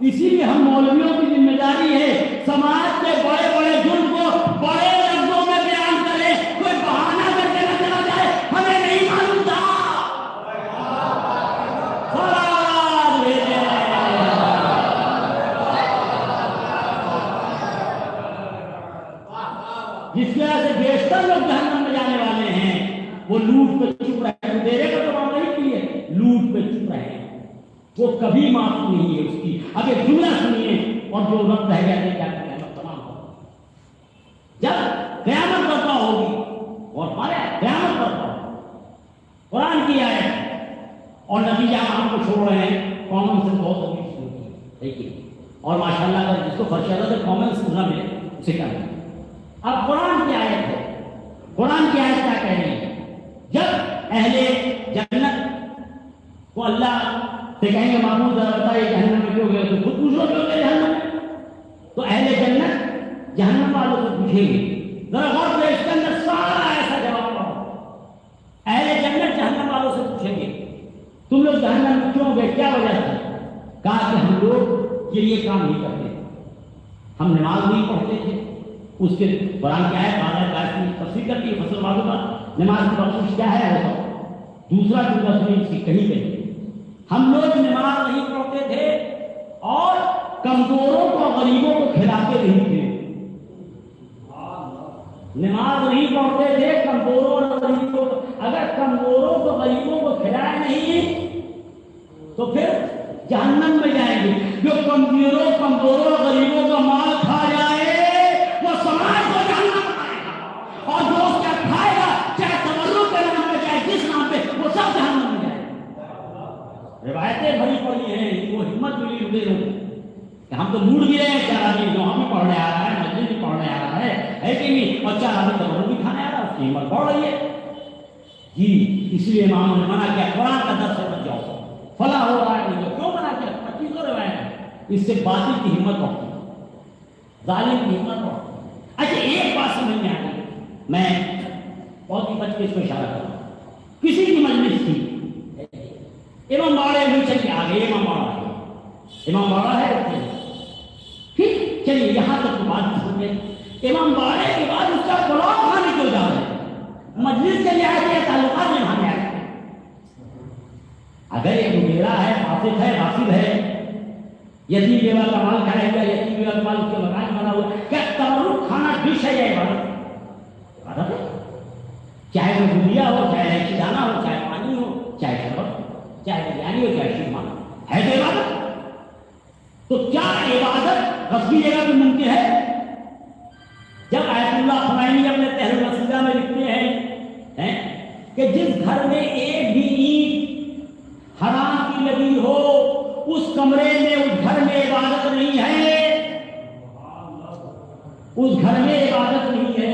اسی لیے ہم مولویوں کی ذمہ داری ہے سماج کے بڑے بڑے جرم کو بڑے لفظوں میں بیان کرے، کوئی بہانہ کر کے نہ چلا جائے ہمیں نہیں معلوم تھا. جس کی وجہ سے بیشتر لوگ جہنم میں جانے والے ہیں وہ لوٹ پہ چپ رہے. دیرے کا تو معاملہ نہیں کیے، لوٹ پہ چپ رہے، وہ کبھی معافی نہیں ہے اس کی. اب ایک جملہ سنیے اور جو وقت رہ گیا کیا قیامت تمام ہوگا. جب قیامت برپا ہوگی اور ہمارے قیامت برپا ہوگی، قرآن کی آیت اور نتیجہ ہم کو چھوڑ رہے ہیں. کامن سینس بہت ابھی شروع کی دیکھیے، اور ماشاء اللہ اگر جس کو فرشتہ سے کامن سینس نہ ملے اسے کیا ملے. اب قرآن کی آیت ہے، قرآن کی آیت کیا کہہ رہی ہے؟ جب اہل جنت کو اللہ سے کہیں گے محمود ذرا بتائیے جہنم میں کیوں گئے، تو خود پوچھو کیوں گئے جہنم میں. تو اہل جنت جہنم والوں سے پوچھیں گے، ذرا غور کریں اس کے اندر سارا ایسا جواب پڑھو. اہل جنت جہنم والوں سے پوچھیں گے تم لوگ جہنم میں کیوں گئے، کیا وجہ ہے؟ کہا کہ ہم لوگ یہ کام نہیں کرتے، ہم نماز نہیں پڑھتے تھے. اس کے قرآن کیا ہے، بارہ کی تفسیر کرتی ہے فصل معلومات نماز کی بخشش کیا ہے وہ سب. دوسرا جملہ سنیں اس کی کہیں کہیں ہم لوگ نماز نہیں پڑھتے تھے اور کمزوروں کو غریبوں کو کھلاتے نہیں تھے. نماز نہیں پڑھتے تھے کمزوروں اور غریبوں کو، اگر کمزوروں کو غریبوں کو کھلائے نہیں تو پھر جہنم میں جائیں گے. جو کمزوروں اور غریبوں کا مال کھا جائے وہ سماج کو جہنم بنائے گا، اور جو اس کا کھائے گا چاہے تبرک کے نام پہ چاہے جس نام پہ وہ سب جہنم میں جائے گا. روایتیں بڑی پڑی ہیں، وہ ہمت ملی ہوئے کہ ہم تو لوٹ بھی رہے ہیں، 4 آدمی جو ہم بھی پڑھنے آ رہا ہے، مسجد بھی پڑھنے آ رہا ہے کہ نہیں، اور 4 آدمی تبرک بھی کھانے آ رہا ہے، اس کی ہمت بڑھ رہی ہے. جی اس لیے امام نے منع کیا قرآن کا درس سے بچ جاؤ، فلاح ہو رہا ہے نہیں. کیوں منع کیا؟ 25 روایت، اس سے باطل کی ہمت بڑھتی، ظالم کی ہمت بڑھتی. اچھا ایک بات سمجھ میں آ گئی، میں بہت ہی بچ کے اس کو اشارہ کروں. کسی کی مجلس تھی، امام باڑے بھی چل کے آگے، امام باڑا ہے ٹھیک. چلیے یہاں تک تو بات سمجھے. امام باڑے کے بعد اس کا پلاؤ کھانے کیوں جا رہے ہیں؟ مجلس کے لحاظ سے تعلقات نبھانے آئے. اگر یہ مدیرہ ہے، فاسد ہے، راشد ہے، یتیم بیوہ کا مال کھائے گا، یتیم بیوہ کا مال اس کے مکان بنا ہوا، کیا تبرک کھانا ڈش ہے یا عبادت؟ عبادت ہے. چاہے وہ گلیا ہو، چاہے ریشی دانہ ہو، چاہے پانی ہو، چاہے شربت ہو، چاہے بریانی ہو، چاہے شیرما ہے تو عبادت. تو کیا عبادت غصبی جگہ پہ ممکن ہے؟ جب آیت اللہ خمینی اپنے تحریر القصیدہ میں لکھتے ہیں کہ جس گھر میں ایک بھی اینٹ حرام کی لگی ہو اس کمرے میں، اس گھر میں عبادت نہیں ہے، اس گھر میں عبادت نہیں ہے.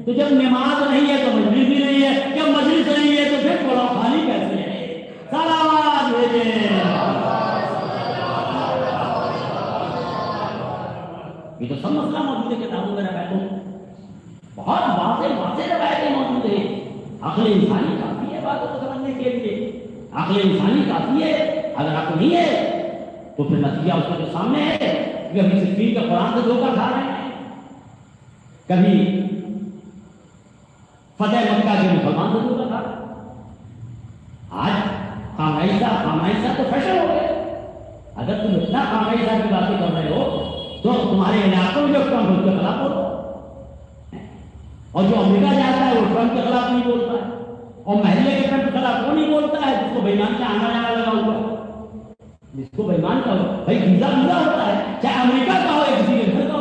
تو جب نماز نہیں ہے تو مجلس بھی نہیں ہے، جب مجلس نہیں ہے تو پھر بڑا خالی کیسے ہے؟ سلام بھیجیں. یہ تو سب مسئلہ موجود ہے کتابوں میں روایتوں میں، بہت واضح روایتیں موجود ہیں. عقل انسانی کافی ہے باتوں کو سمجھنے کے لیے، عقل انسانی کافی ہے. اگر آپ کو نہیں ہے تو پھر نتیجہ اس کے سامنے ہے کہ ابھی صفین کے قرآن سے دھوکہ کھا رہے ہیں، کبھی فتح مکہ کے مسلمان سے دھوکہ کھا رہے ہیں. آج خامنہ تو فیشن ہو گئے. اگر تم اتنا خامنہ کی باتیں کر رہے ہو تو تمہارے علاقوں میں جو ٹرمپ اس کے خلاف بولو، اور جو امریکہ جاتا ہے وہ ٹرمپ کے خلاف نہیں بولتا ہے، اور محلے کے ٹرمپ کے خلاف وہ نہیں بولتا ہے جس کو بےمان کا آنا جانا لگا ہوا ہے، جس کو بےمان کا ہو بھائی ویزا ہوتا ہے، چاہے امریکہ کا ہو یا کسی کے گھر کا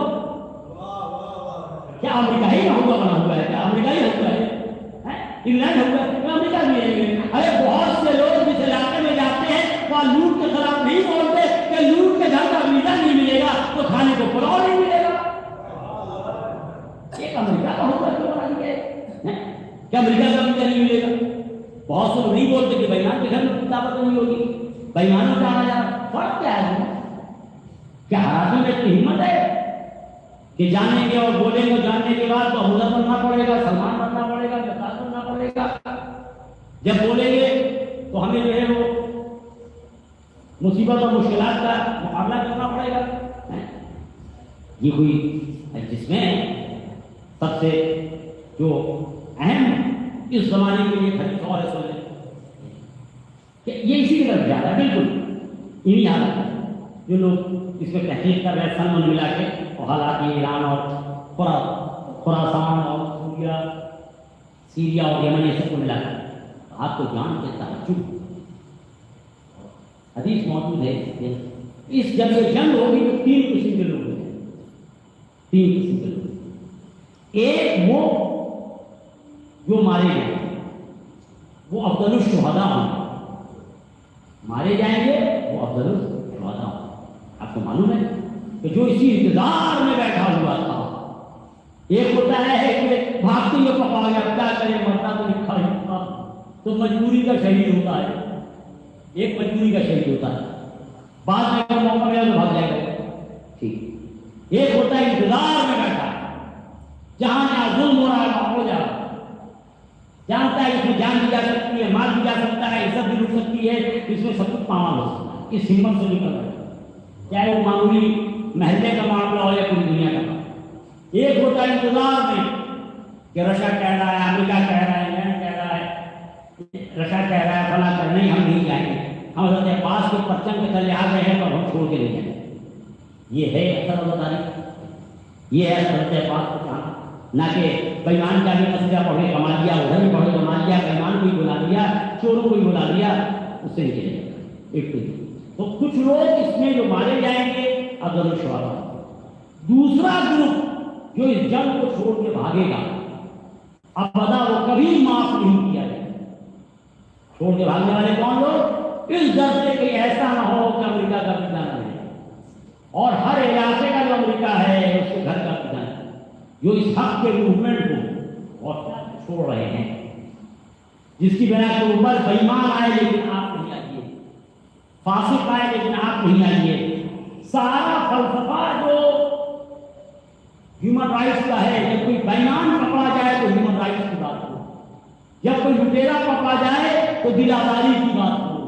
کیا امریکہ ہی ہوا بنا ہوا ہے؟ کیا امریکہ ہی ہوا ہے؟ انگلینڈ ہوا ہے؟ امریکہ بھی ہے؟ ارے بہت سے لوگ جس علاقے میں جاتے ہیں وہاں لوٹ کے خلاف نہیں بولتے کہ لوٹ کے گھر کا ویزا نہیں ملے گا تو کھانے کو پلاؤ نہیں ملے گا. ایک امریکہ کا ہوا کیوں بنا دیا ہے کہ امریکہ کا ویزا نہیں ملے گا؟ بہت سے لوگ نہیں بولتے کہ بےمان کے گھر میں دعوت نہیں ہوگی، بےمانوں کا آنا جانا. فرق کیا ہے؟ کیا ہراسوں میں اتنی ہمت ہے کہ جانیں گے اور بولیں گے، جاننے کے بعد تو ابوذر بننا پڑے گا، سلمان بننا پڑے گا، جفار بننا پڑے گا. جب بولیں گے تو ہمیں جو ہے وہ مصیبت اور مشکلات کا مقابلہ کرنا پڑے گا. یہ کوئی جس میں سب سے جو اہم اس زمانے کے لیے حدیث اور رسول ہے کہ یہ اسی کی طرف جا رہا ہے. بالکل انہیں حالات ہے جو لوگ اس میں تحقیق کر رہے ہیں، سن من ملا کے، اور حالات یہ ایران اور خراسان اور سیریا اور یمن یہ سب کو ملا کر آپ کو جان کے تعجب. حدیث موجود ہے کہ اس جب یہ جنگ ہوگی تو 3 قسم کے لوگ ہیں. 3 قسم کے لوگ. ایک وہ جو مارے گئے، وہ افضل الشہداء ہوں. مارے جائیں گے وہ افضل الشہداء ہوں. آپ کو معلوم ہے کہ جو اسی انتظار میں بیٹھا ہوا تھا، ایک ہوتا ہے کہ بھاگتے ہوئے پکا گیا، کیا کرے، مرتا تو لکھا ہی تھا، تو مجبوری کا شہید ہوتا ہے. ایک مجبوری کا شہید ہوتا ہے، بعد میں اگر موقع ملا تو بھاگ جائے گا. ٹھیک. ایک ہوتا ہے انتظار میں بیٹھا، جہاں جہاں ظلم ہو رہا ہے وہاں ہو جا رہا، جانتا ہے اس میں جان بھی جا سکتی ہے، مال بھی جا سکتا ہے، عزت بھی رک سکتی ہے، اس میں سب کچھ پامال ہو سکتا ہے. اس ہمت سے نکل رہا ہے، چاہے وہ معمولی محلے کا معاملہ ہو یا پوری دنیا کا. ایک ہوتا ہے انتظار میں کہ رشیا کہہ رہا ہے، امریکہ کہہ رہا ہے، انگلینڈ کہہ رہا ہے، رشیا کہہ رہا ہے، فلاں کر نہیں، ہم نہیں جائیں گے، ہم حضرت عباس کے پرچم کے تلے آ گئے ہیں تو ہم چھوڑ کے نہیں جائیں گے. یہ ہے اثر و تاریخ، یہ ہے حضرت عباس کو چاہنا. نہ کہ بےمان کا بھی قصیدہ پڑھے کما لیا، ادھر بھی پڑھے کما لیا، بےمان کو ہی بلا لیا، چوروں کو ہی بلا لیا، اس سے نہیں چلے گا. ایک تو کچھ لوگ اس میں جو مارے جائیں گے افضل الشہداء. دوسرا گروپ جو اس جنگ کو چھوڑ کے بھاگے گا، ابدا وہ کبھی معاف نہیں کیا جائے گا. چھوڑ کے بھاگنے والے کون لوگ؟ اس ڈر سے کہ ایسا نہ ہو کہ امریکہ کا ویزا نہ ملے، اور ہر علاقے کا جو امریکہ ہے اس کے گھر کا ویزا ہے، جو اس حق کے موومنٹ کو اور چھوڑ رہے ہیں، جس کی بنا کے اوپر بےمان آئے لیکن آپ نہیں آئیے، فاسق آئے لیکن آپ نہیں آئیے. سارا فلسفہ جو ہیومن رائٹس کا ہے، جب کوئی بےمان پکڑا جائے تو ہیومن رائٹس کی بات کرو، جب کوئی لٹیرا پکڑا جائے تو دل آزاری کی بات کرو،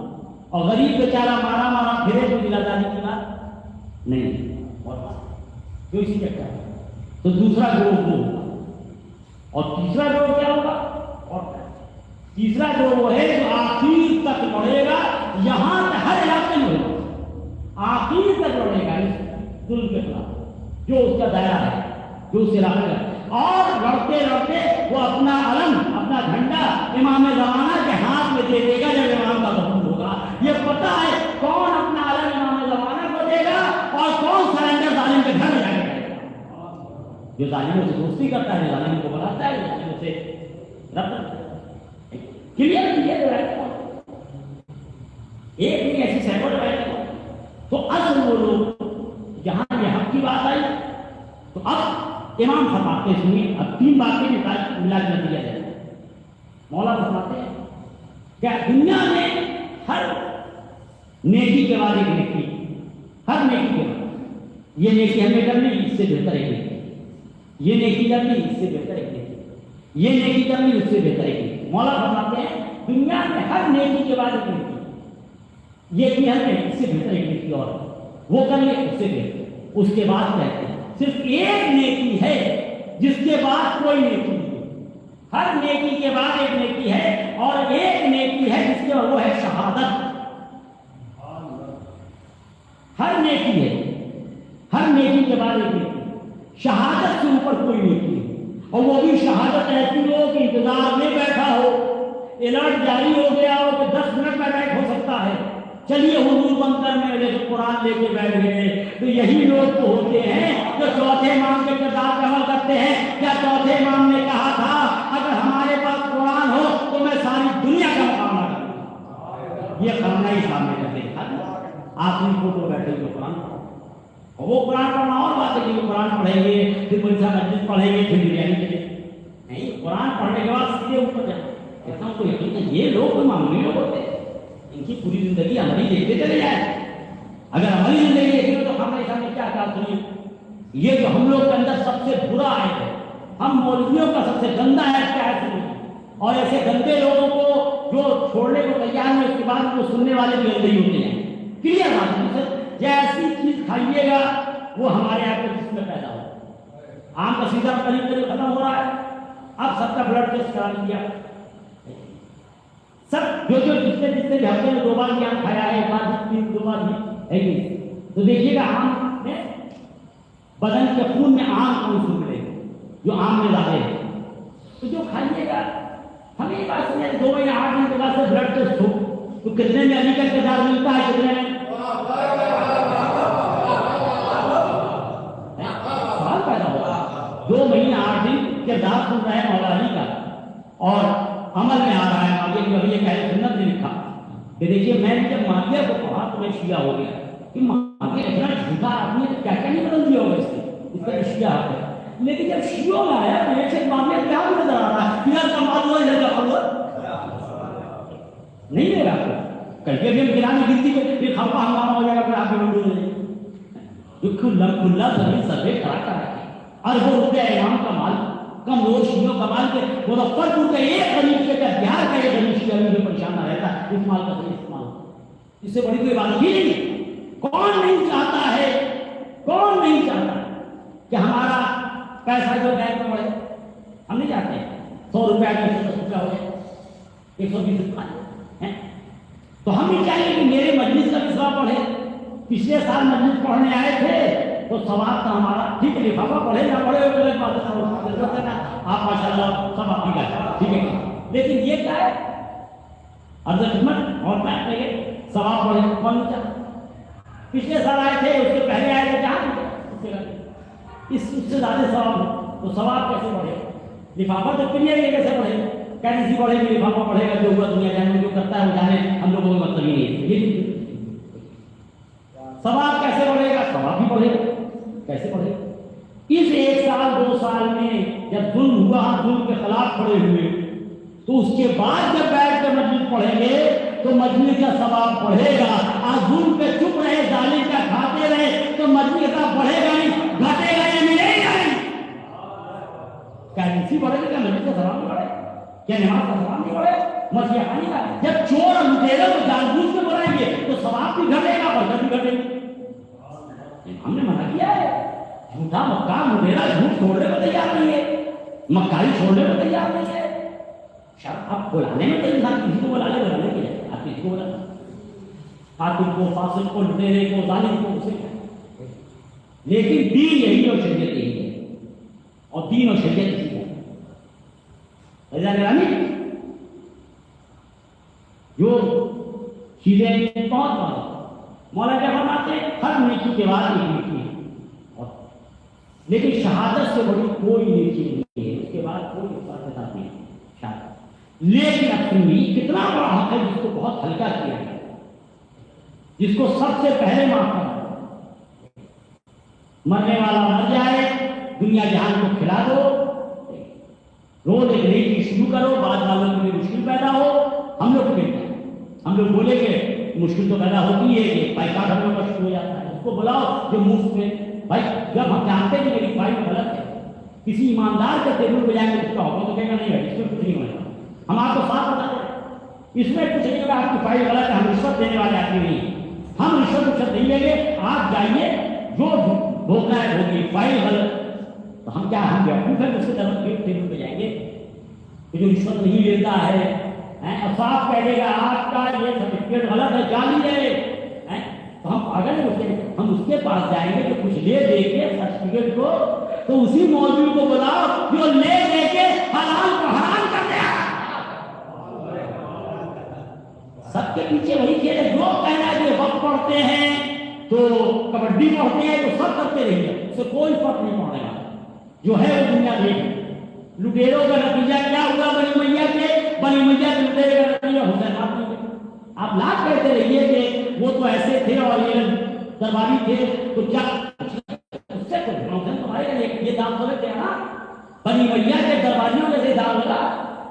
اور غریب بیچارہ مارا مارا پھرے تو دل آزاری کی بات نہیں. اور جو اسی چکر ہے تو دوسرا گروہ وہ ہوگا. اور تیسرا گروہ کیا ہوگا؟ اور تیسرا گروہ وہ ہے جو آخر تک لڑے گا، یہاں ہر علاقے میں ہوگا، آخر تک لڑے گا اس ظلم کے خلاف جو اس کا دائرہ ہے، جو اس علاقے کا. اور لڑتے لڑتے وہ اپنا علم، اپنا جھنڈا امام زمانہ کے ہاتھ میں دے دے گا جب امام کا ظہور ہوگا. یہ پتہ ہے کون اپنا علم امام زمانہ کو دے گا اور کون سرنڈر ظالم کے گھر میں جائے گا. جو ظالموں سے دوستی کرتا ہے، ظالموں کو بلاتا ہے، ظالموں سے کلیئر ایک نہیں ایسی سینکڑوں رہتے ہو. تو اصل وہ لوگ جہاں یہ حق کی بات آئی تو اب امام فرماتے ہیں، سنیے اب 3 باتیں ملا کے دیا جائے. مولا فرماتے ہیں کہ دنیا میں ہر نیکی کے بعد ایک نیکی، ہر نیکی کے بعد یہ نیکی ہمیں کرنی، اس سے بہتر ایک نیکی، یہ نیکی کرنی، اس سے بہتر ایک نیکی، یہ نیکی کرنی، اس سے بہتر ایک نیکی. مولا فرماتے ہیں دنیا میں ہر نیکی کے بعد ایک نیکی، یہ کی ہم نے اس سے بہتر ایک نیکی اور وہ کر لیں، اس سے بہتر. اس کے بعد کہتے ہیں صرف ایک نیکی ہے جس کے بعد کوئی نیکی نہیں. ہر نیکی کے بعد ایک نیکی ہے، اور ایک نیکی ہے جس کے وہ ہے شہادت. ہر نیکی ہے، ہر نیکی کے بعد ایک نیکی، شہادت سے اوپر کوئی نیکی نہیں. اور وہ بھی شہادت ایسی ہو کہ انتظار میں بیٹھا ہو، الرٹ جاری ہو گیا ہو کہ 10 منٹ میں بیٹھ ہو سکتا ہے، چلیے حضور بن کر میں لے تو قرآن لے کے بیٹھ گئے. تو یہی لوگ تو ہوتے ہیں جو چوتھے امام کے کردار پہ عمل کرتے ہیں. کیا اور وہ قرآن پڑھنا اور بات ہے کہ وہ قرآن پڑھیں گے پھر کوئی سا مسجد پڑھیں گے پھر بریانی کے لیے نہیں، قرآن پڑھنے کے بعد سیدھے اوپر جائیں. کہتا ہوں تو یقین ہے یہ لوگ کوئی معمولی لوگ ہوتے ہیں، ان کی پوری زندگی ہماری دیکھتے چلے جائیں. اگر ہماری زندگی دیکھیں تو ہمارے سامنے کیا کہا سنیے، یہ جو ہم لوگ کے اندر سب سے برا ہے، ہم مولویوں کا سب سے گندا ہے کیا ہے سنیے. اور ایسے گندے لوگوں کو جو چھوڑنے کو تیار ہے اس کے بعد وہ سننے والے بھی گندے ہی ہوتے ہیں. کلیئر بات ہے، جیسی چیز کھائیے گا وہ ہمارے آپ کے جسم میں پیدا ہو. آم کا سیزن قریب قریب ختم ہو رہا ہے، اب سب کا بلڈ ٹیسٹ کرا لیا سب جو جتنے بھی ہفتے میں 2 بار بھی آم کھایا ہے، 1 بار 2 بار بھی ہے تو دیکھیے گا آم میں بدن کے خون میں آم کون سی ملے جو آم میں زیادہ ہے. تو جو کھائیے گا ہمیں یہ بات سمجھے 2 مہینے 8 دن کے بعد سے بلڈ ٹیسٹ ہو تو کتنے میں علی کا کردار ملتا ہے، کتنے میں سوال پیدا ہوگا. 2 مہینے 8 دن کردار سن رہے ہیں مولا علی کا اور عمل میں آ رہا ہے. آگے بھی ابھی ایک اہل سنت نے لکھا کہ دیکھیے میں نے جب ماہیہ کو پڑھا تو میں شیعہ ہو گیا کہ ماہیہ اتنا جھوٹا آدمی ہے کیا کیا نہیں بدل دیا ہوگا اس کا شیعہ ہے. لیکن جب شیعوں میں آیا میں سے معاملہ کیا نظر آ رہا ہے یار کمال ہوا ہے نہیں لے رہا کل کے بھی ہم گرانے گنتی کو پھر خفا ہنگامہ ہو جائے گا پھر آپ کے منڈو میں جو کھلا زمین سبے کھڑا کر رکھے اربوں روپے امام کا مال کم روز شیعوں کا مال کے مظفرپور کے ایک غریب کا بہار کا ایک غریب شیعہ بھی پریشان نہ رہتا اس مال کا صحیح استعمال اس سے بڑی کوئی بات ہی نہیں. کون نہیں چاہتا ہے، کون نہیں چاہتا کہ ہمارا پیسہ جو بینک میں بڑھے؟ ہم نہیں چاہتے 100 روپیہ کا 110 روپیہ ہو جائے 120 روپیہ. تو ہم نہیں چاہیے کہ میرے مجلس کا مصرع پڑھے. پچھلے سال مجلس پڑھنے آئے تھے تو ثواب تھا ہمارا ٹھیک ہے، لفافہ پڑھے نہ پڑھے آپ ماشاء اللہ سب آپ کی گا ٹھیک ہے. لیکن یہ کیا ہے عرض خدمت اور میں ثواب پڑھے کون نہیں چاہتا. پچھلے سال آئے تھے اس سے پہلے آئے تھے جہاں اس سے زیادہ ثواب ہو تو ثواب کیسے بڑھے؟ لفافہ تو کلیئر ہے کیسے بڑھے؟ کیسے پڑھے گی لفافہ پڑھے گا جو ہوا دنیا جانے جو کرتا ہے وہ جانے ہم لوگوں کو مطلب ہی نہیں ہے. ثواب کیسے بڑھے گا؟ ثواب بھی بڑھے گا کیسے بڑھے گا؟ اس 1 سال 2 سال میں جب ظلم ہوا ظلم کے خلاف کھڑے ہوئے تو اس کے بعد جب بیٹھ کر مجلس پڑھیں گے تو مجلس کا ثواب بڑھے گا. آج ظلم پہ چپ رہے ظالم کا کھاتے رہے تو مجلس کا بڑھے گا نہیں گھٹے گا یا ملے گا نہیں. کیا اسی بڑھے گا؟ کیا مجلس کا ثواب نہیں بڑھے؟ کیا نماز کا ثواب نہیں بڑھے؟ مسیح نہیں کا جب چور اور لٹیرے کو جان بوجھ کے بڑھائیں گے تو ثواب بھی گھٹے گا اور بھی گھٹے گا. ہم نے منع کیا ہے جھوٹا مکہ مڈیرا جھوٹ چھوڑنے کو تیار نہیں ہے، مکاری چھوڑنے کو تیار نہیں ہے. آپ بلانے میں تو انسان کسی کو بلانے کے لیے آپ کسی کو بلانا قاتل کو فاسق کو لٹیرے کو ظالم کو اسے لیکن دین یہی اور شریعت یہی ہے اور دین اور شریعت اسی ہے. جو چیزیں بہت بات مولا کیا فرماتے ہیں ہر نیکی کے بعد ایک نیکی ہے لیکن شہادت سے بڑی کوئی نیکی نہیں ہے، اس کے بعد کوئی عبادت نہیں ہے شہادت. لیکن اپنی کتنا بڑا حق ہے جس کو بہت ہلکا کیا گیا، جس کو سب سے پہلے معاف کرنا. مرنے والا مر جائے دنیا جہان کو کھلا دو، روز ایک نئی چیز شروع کرو، بعد والوں کے لیے مشکل پیدا ہو. ہم لوگ بولیں گے مشکل تو پیدا ہوتی ہے کہ پیسہ ہم لوگ کا شروع ہو جاتا ہے. اس کو بلاؤ جو مفت میں بھائی جب ہم جانتے ہیں کہ میری فائل غلط ہے کسی ایماندار کے ٹیبل پہ جائیں گے اس کا ہوگا تو کہے گا نہیں ہے اس میں کچھ نہیں ہوگا. ہم آپ کو صاف بتا دیں اس میں کچھ نہیں ہوگا، آپ کی فائل غلط ہے، ہم رشوت دینے والے آدمی نہیں ہیں، ہم رشوت نہیں لیں گے. آپ جائیے جو بولنا ہے ہوگی فائل غلط تو ہم کیا ہم پھر اس کے طرف ٹیبل پہ جائیں گے جو رشوت نہیں لیتا ہے صاف کہہ دے گا آپ کا یہ سرٹیفکیٹ غلط ہے جعلی ہے تو ہم اگر ہم اس کے پاس جائیں گے تو کچھ لے دے کے سرٹیفکیٹ کو تو اسی مولوی کو بلاؤ جو لے دے کے حلال کو حرام کر دیا. سب کے پیچھے وہی کھیل ہے. جو کہنا ہے کہ وقت پڑھتے ہیں تو کبڈی پڑھتے ہیں تو سب کرتے رہیے، اس سے کوئی فرق نہیں پڑنے والا. جو ہے وہ دنیا دیکھ لٹیروں کا نتیجہ کیا ہوا بنی میاں کے لٹیرے کا نتیجہ حسین آپ لاکھ کہتے رہیے کہ وہ تو ایسے تھے اور یہ درباری تھے تو کیا داغ تو لگ گیا نا، بنی امیہ کے درباریوں میں سے داغ لگا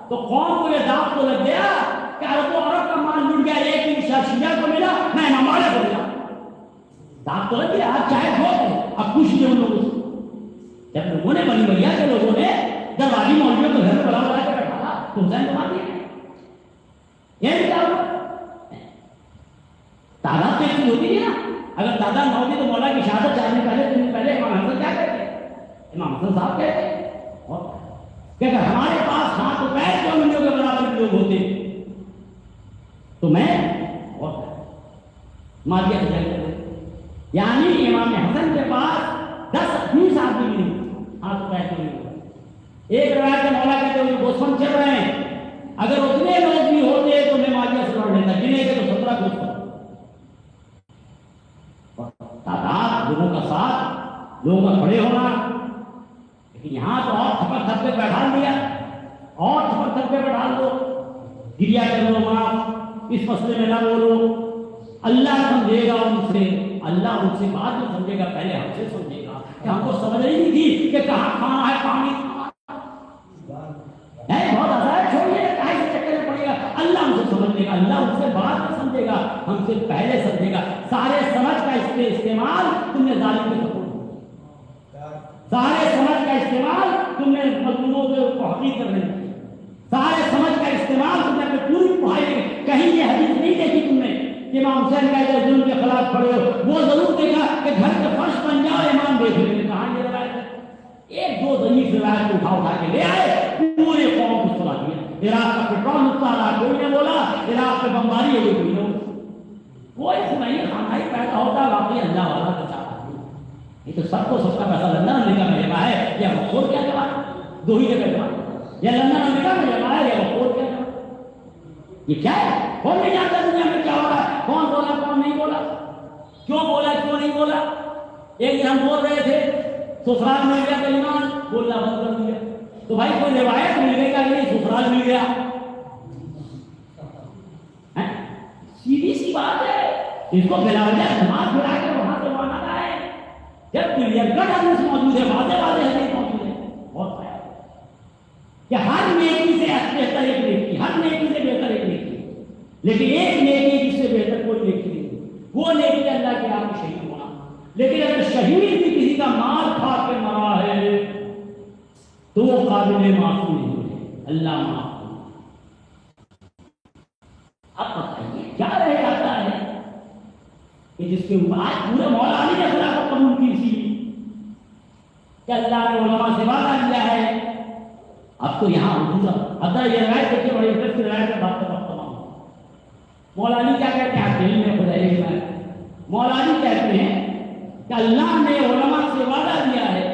تو قوم کو یہ داغ تو لگ گیا کہ عرب و عرب کا مال لٹ گیا، ایک دن شیعہ کو ملا، میں امام مالک ہو گیا، داغ تو لگ گیا۔ آپ چاہے جو اب کچھ نہیں ان لوگوں سے، جب لوگوں نے بنی امیہ کے لوگوں نے درباری مولویوں کو گھر میں بلا کے بیٹھا تھا تو حسین کو مار دیا، یہ کیا ہوا؟ تعداد تو ایسی ہوتی ہے نا، اگر تعداد نہ ہوتی تو مولا کی شہادت 4 دن پہلے 3 دن پہلے امام حسن کیا کہتے ہیں؟ امام حسن صاحب کہتے ہیں کہ اگر ہمارے پاس ہاتھ و پیر 2 منٹوں کے برابر کے لوگ ہوتے تو میں اور مالیہ سے جائے کرتے، یعنی امام حسن کے پاس 10-20 آدمی نہیں ہاتھ و پیر کے نہیں ہوتے۔ ایک روایت میں مولا کہتے ہیں گوسفند چل رہے ہیں، اگر اتنے لوگ بھی ہوتے تو میں مالیہ سے لڑ لیتا، گنے کے تو 17 گوسفند، تعداد لوگوں کا ساتھ، لوگوں کا کھڑے ہونا، لیکن یہاں تو اور تھپک تھپ کے بیٹھا دیا، اور تھپک تھپ کے بیٹھا دو، گریا کر لو، معاف اس مسئلے میں نہ بولو، اللہ سمجھے گا ان سے، اللہ ان سے بعد میں سمجھے گا، پہلے ہم سے سمجھے گا کہ ہم کو سمجھ نہیں تھی کہ کہاں کھانا ہے، کہاں نہیں کھانا ہے، بہت آسان، چھوڑیے کہیں سے چکر میں پڑے گا، اللہ ہم سے سمجھ لے گا، اللہ ان سے بعد میں سمجھے گا، ہم سے پہلے سمجھے گا۔ سارے سمجھ کا استعمال تم نے ظالم کے سپورٹ، سارے سمجھ کا استعمال تم نے مظلوموں کے توحید کرنے کی، سارے سمجھ کا استعمال تم نے اپنی پوری پڑھائی میں، کہیں یہ حدیث نہیں دیکھی تم نے کہ امام حسین کا ظلم کے خلاف کھڑے ہو، وہ ضرور دیکھا کہ گھر کے فرش بن جاؤ امام دیکھ لیں گے، کہاں یہ روایت ہے؟ 1-2 ضعیف روایت کو اٹھا کے لے آئے، پورے قوم کو سنا دیا، عراق کا پیٹرول اتارا، کوئی نے بولا عراق میں بمباری ہوئی، کوئی نے کوئی سنائیے، خانہ ہی پیدا ہوتا واقعی اللہ والا تو چاہتا ہے، یہ تو سب کو سب کا پیسہ لندن امریکہ میں جمع ہے، یا مقصود کیا جواب، 2 ہی جگہ جمع، یا لندن امریکہ میں جمع ہے، یا مقصود کیا جواب، یہ کیا ہے؟ کون نہیں جانتا دنیا میں کیا ہو رہا ہے، کون بولا کون نہیں بولا، کیوں بولا کیوں نہیں بولا؟ ایک دن ہم بول رہے تھے سسرال مل گیا تو ایمان بولنا بند کر دیا، تو بھائی کوئی روایت مل گئی کہ نہیں سسرال مل گیا؟ سیدھی سی بات ہے، اس کو بلا وجہ دماغ پھرا کے وہاں سے وہاں نہ آئے، جب کلیئر کٹ حدیث موجود ہے، واضح حدیث موجود ہے، بہت خیال کہ ہر نیکی سے بہتر ایک نیکی، ہر نیکی سے بہتر ایک نیکی، لیکن ایک نیکی جس سے بہتر کوئی نیکی نہیں، وہ نیکی اللہ کے آپ شہید ہونا، لیکن اگر شہید بھی کسی کا مال کھا کے مرا ہے تو وہ قابل معفو نہیں ہے، اللہ معاف۔ اب بتائیے کیا رہ جاتا ہے کہ جس کے آج پورے مولا علی نے خلافت قبول کی سی کہ اللہ نے علماء سے وعدہ لیا ہے، اب تو یہاں اب یہ روایت دیکھیے، بڑی انٹرسٹ کی روایت میں بات کر رہا ہوں۔ مولا علی کیا کہتے ہیں؟ آپ دل میں خدائی میں مولا علی کہتے ہیں کہ اللہ نے علماء سے وعدہ دیا ہے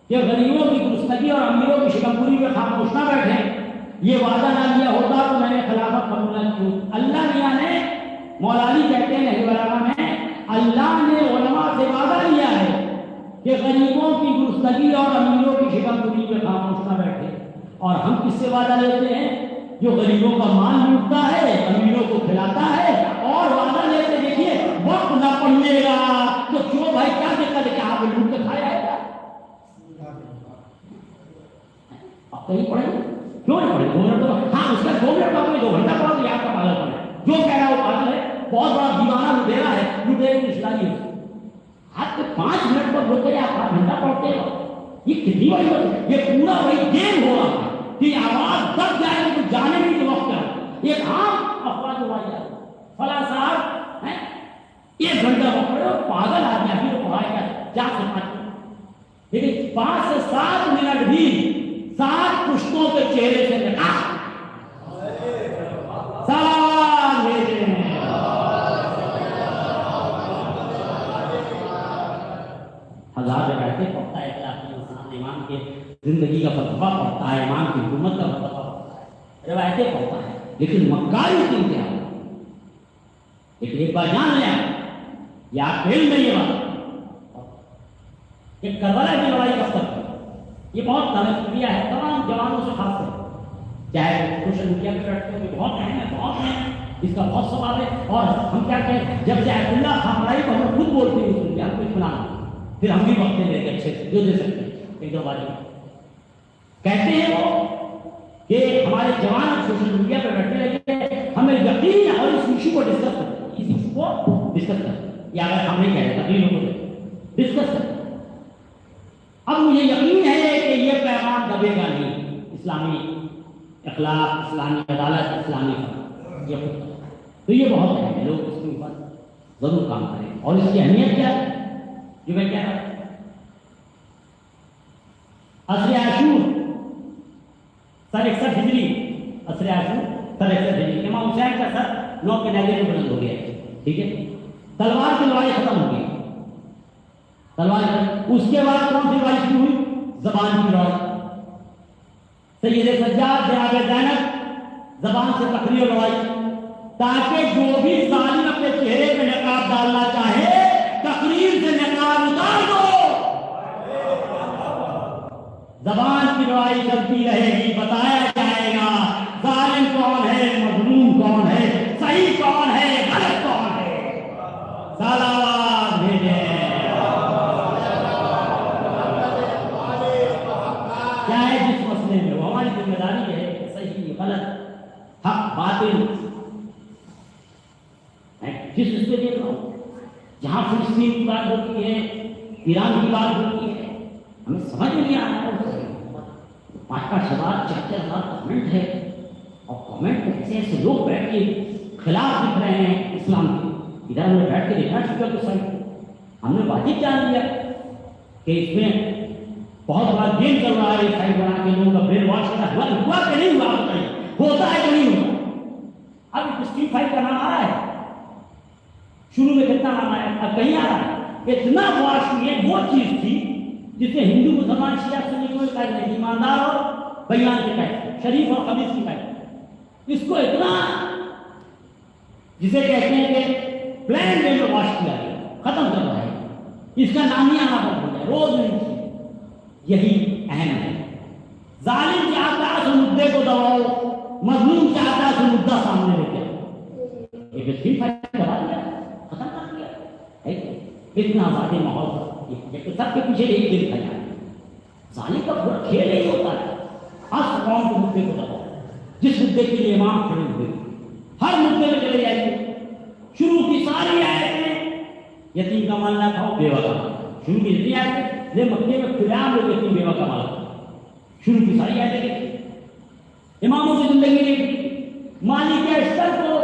کہ غریبوں کی گستگی اور امیروں کی شکمپوری میں خاموش نہ بیٹھیں، یہ وعدہ نہ لیا ہوتا تو میں نے خلافت قبول نہ کی۔ اللہ میاں نے، مولا علی کہتے ہیں نہیں بلاغہ میں، اللہ نے علماء سے وعدہ لیا ہے کہ غریبوں کی گستگی اور امیروں کی شکمپوری میں خاموش نہ بیٹھے، اور ہم کس سے وعدہ لیتے ہیں؟ جو غریبوں کا مال لوٹتا ہے، امیروں کو کھلاتا ہے، اور وعدہ لیتے دیکھیے وقت نہ پڑنے گا تو کیوں بھائی کیا دقت ہے کہ آپ لوٹ کے کھایا ہے؟ آپ کہیں پڑھیں کیوں نہیں پڑھیں؟ 2 منٹ تو ہاں اس کا 2 منٹ کا 2 گھنٹہ پڑھا تو آپ کا پاگل پڑھے، جو کہہ رہا ہے وہ پاگل ہے، بہت بڑا دیوانہ لٹیرا ہے، لٹیرے کی اسلامی ہے، آپ کے 5 منٹ پر روکے آپ 1 گھنٹہ پڑھتے ہو، یہ کتنی بڑی بات ہے؟ یہ پورا وہی گیم ہو رہا ہے کہ آواز دب جائے گی تو جانے نہیں تو وقت ہے، ایک عام افواج ہوا جائے فلاں صاحب 1 گھنٹہ پڑھے اور پاگل آدمی ابھی تو پڑھائے گا 4 سے 5 منٹ، لیکن 5 سے 7 منٹ بھی 7 پشتوں کے چہرے سے نکال سلام بھیجے ہیں۔ ہزار روایتیں پڑھتا ہے اخلاقی انسان، امام کے زندگی کا فتویٰ پڑھتا ہے، امام کی حکومت کا فتویٰ پڑھتا ہے، روایتیں پڑھتا ہے، لیکن مکاری کی کیا ہے؟ لیکن ایک بار جان لیں یا آپ علم میں یہ بات کہ کربلا کی لڑائی کب تک یہ بہت تنقیہ ہے تمام جوانوں سے، خاص کر چاہے سوشل میڈیا پہ بیٹھتے ہیں، بہت اہم ہے، بہت اہم ہے، اس کا بہت سوال ہے، اور ہم کیا کہیں جب سے عبداللہ خامرائی کو ہم خود بولتے ہیں اس میں ہم کو اطمینان، پھر ہم بھی وقت دے دیں گے اچھے سے جو دے سکتے ہیں، ایک دو بار کہتے ہیں وہ کہ ہمارے جوان سوشل میڈیا پہ بیٹھے رہتے ہیں، ہمیں یقین ہے اور اس ایشو کو ڈسکس کرتے ہیں، اس ایشو کو ڈسکس کرتے ہیں، یا اگر ہم نہیں کہہ رہے تقریروں کو ڈسکس کرتے ہیں۔ اب مجھے یقین ہے کہ یہ پیغام دبے گا نہیں، اسلامی اخلاق، اسلامی عدالت، اسلامی فرق، یہ تو یہ بہت اہم ہے، لوگ اس کے اوپر ضرور کام کریں۔ اور اس کی اہمیت کیا ہے جو میں کہہ رہا ہوں؟ عصر عاشور سن 61 ہجری، عصر عاشور سن 61 ہجری، امام حسین کا سر 9 کے نیزے میں بلند ہو گیا، ٹھیک ہے، تلوار کی لڑائی ختم ہو گئی، تلوار۔ اس کے بعد کون سی لڑائی شروع ہوئی؟ زبان کی لڑائی۔ سید سجاد جناب زینب زبان سے تقریر لڑائی، تاکہ جو بھی ظالم اپنے چہرے پہ نقاب ڈالنا چاہے تقریر سے نقاب اتار دو۔ زبان کی لڑائی چلتی رہے گی، بتایا جائے گا ظالم کون ہے، مظلوم کون ہے، صحیح کون ہے، غلط کون ہے۔ صلوات بھیجیں۔ کیا ہے جس مسئلے میں وہ ہماری ذمہ داری ہے کہ صحیح غلط حق باطل، جس اس پہ دیکھ رہا ہوں جہاں فلسطین کی بات ہوتی ہے، ایران کی بات ہوتی ہے، ہمیں سمجھ نہیں آ رہا ہے۔ 5,000 4,000 کمنٹ ہے، اور کمنٹ میں ایسے ایسے لوگ بیٹھ کے خلاف لکھ رہے ہیں اسلام کے۔ ادھر ہم نے بیٹھ کے دیکھنا چکا تو صحیح ہم نے واجب جان لیا کہ اس میں بہت بڑا گیم چل رہا ہے، سائڈ بنا کے لوگوں کا برین واش کرنا ہوا کہ نہیں ہوا، بتائیے ہوتا ہے کہ نہیں ہوتا۔ اب اسٹریٹ فائٹ کا نام آ رہا ہے، شروع میں کتنا نام آیا، اب کہیں آ رہا ہے۔ اتنا واش یہ وہ چیز تھی جسے ہندو مسلمان شیعہ سنی کوئی قید نہیں، ایماندار اور بیان کے قید، شریف اور خبیث کی قید، اس کو اتنا جسے کہتے ہیں کہ پلان وے میں واش کیا گیا، ختم کر رہا ہے، اس کا نام ہی آنا بند ہو جائے، روز نہیں چاہیے۔ یہی اہم ہے۔ ظالم چاہتا ہے اس مدعے کو دباؤ، مظلوم چاہتا ہے اس مدعا سامنے لے کے آؤ۔ ایک اسٹریٹ فائٹ کرا دیا، ختم کر دیا، اتنا آزادی ماحول سب کے پیچھے یہی دل کھایا ہے۔ ظالم کا پورا کھیل نہیں ہوتا ہے، ہر قوم کے مدعے کو دباؤ، جس مدعے کے لیے امام کھڑے ہوئے ہر مدعے میں چلے جائیے۔ شروع کی ساری آیتیں یتیم کا مال نہ کھاؤ، بیوہ کا مال، شروع کی جتنی آیتیں لے مکے میں کھلام لوگ یتیم بیوہ کا مال، شروع کی ساری آیتیں دیکھیں۔ اماموں کی زندگی نے مالک اشتر کو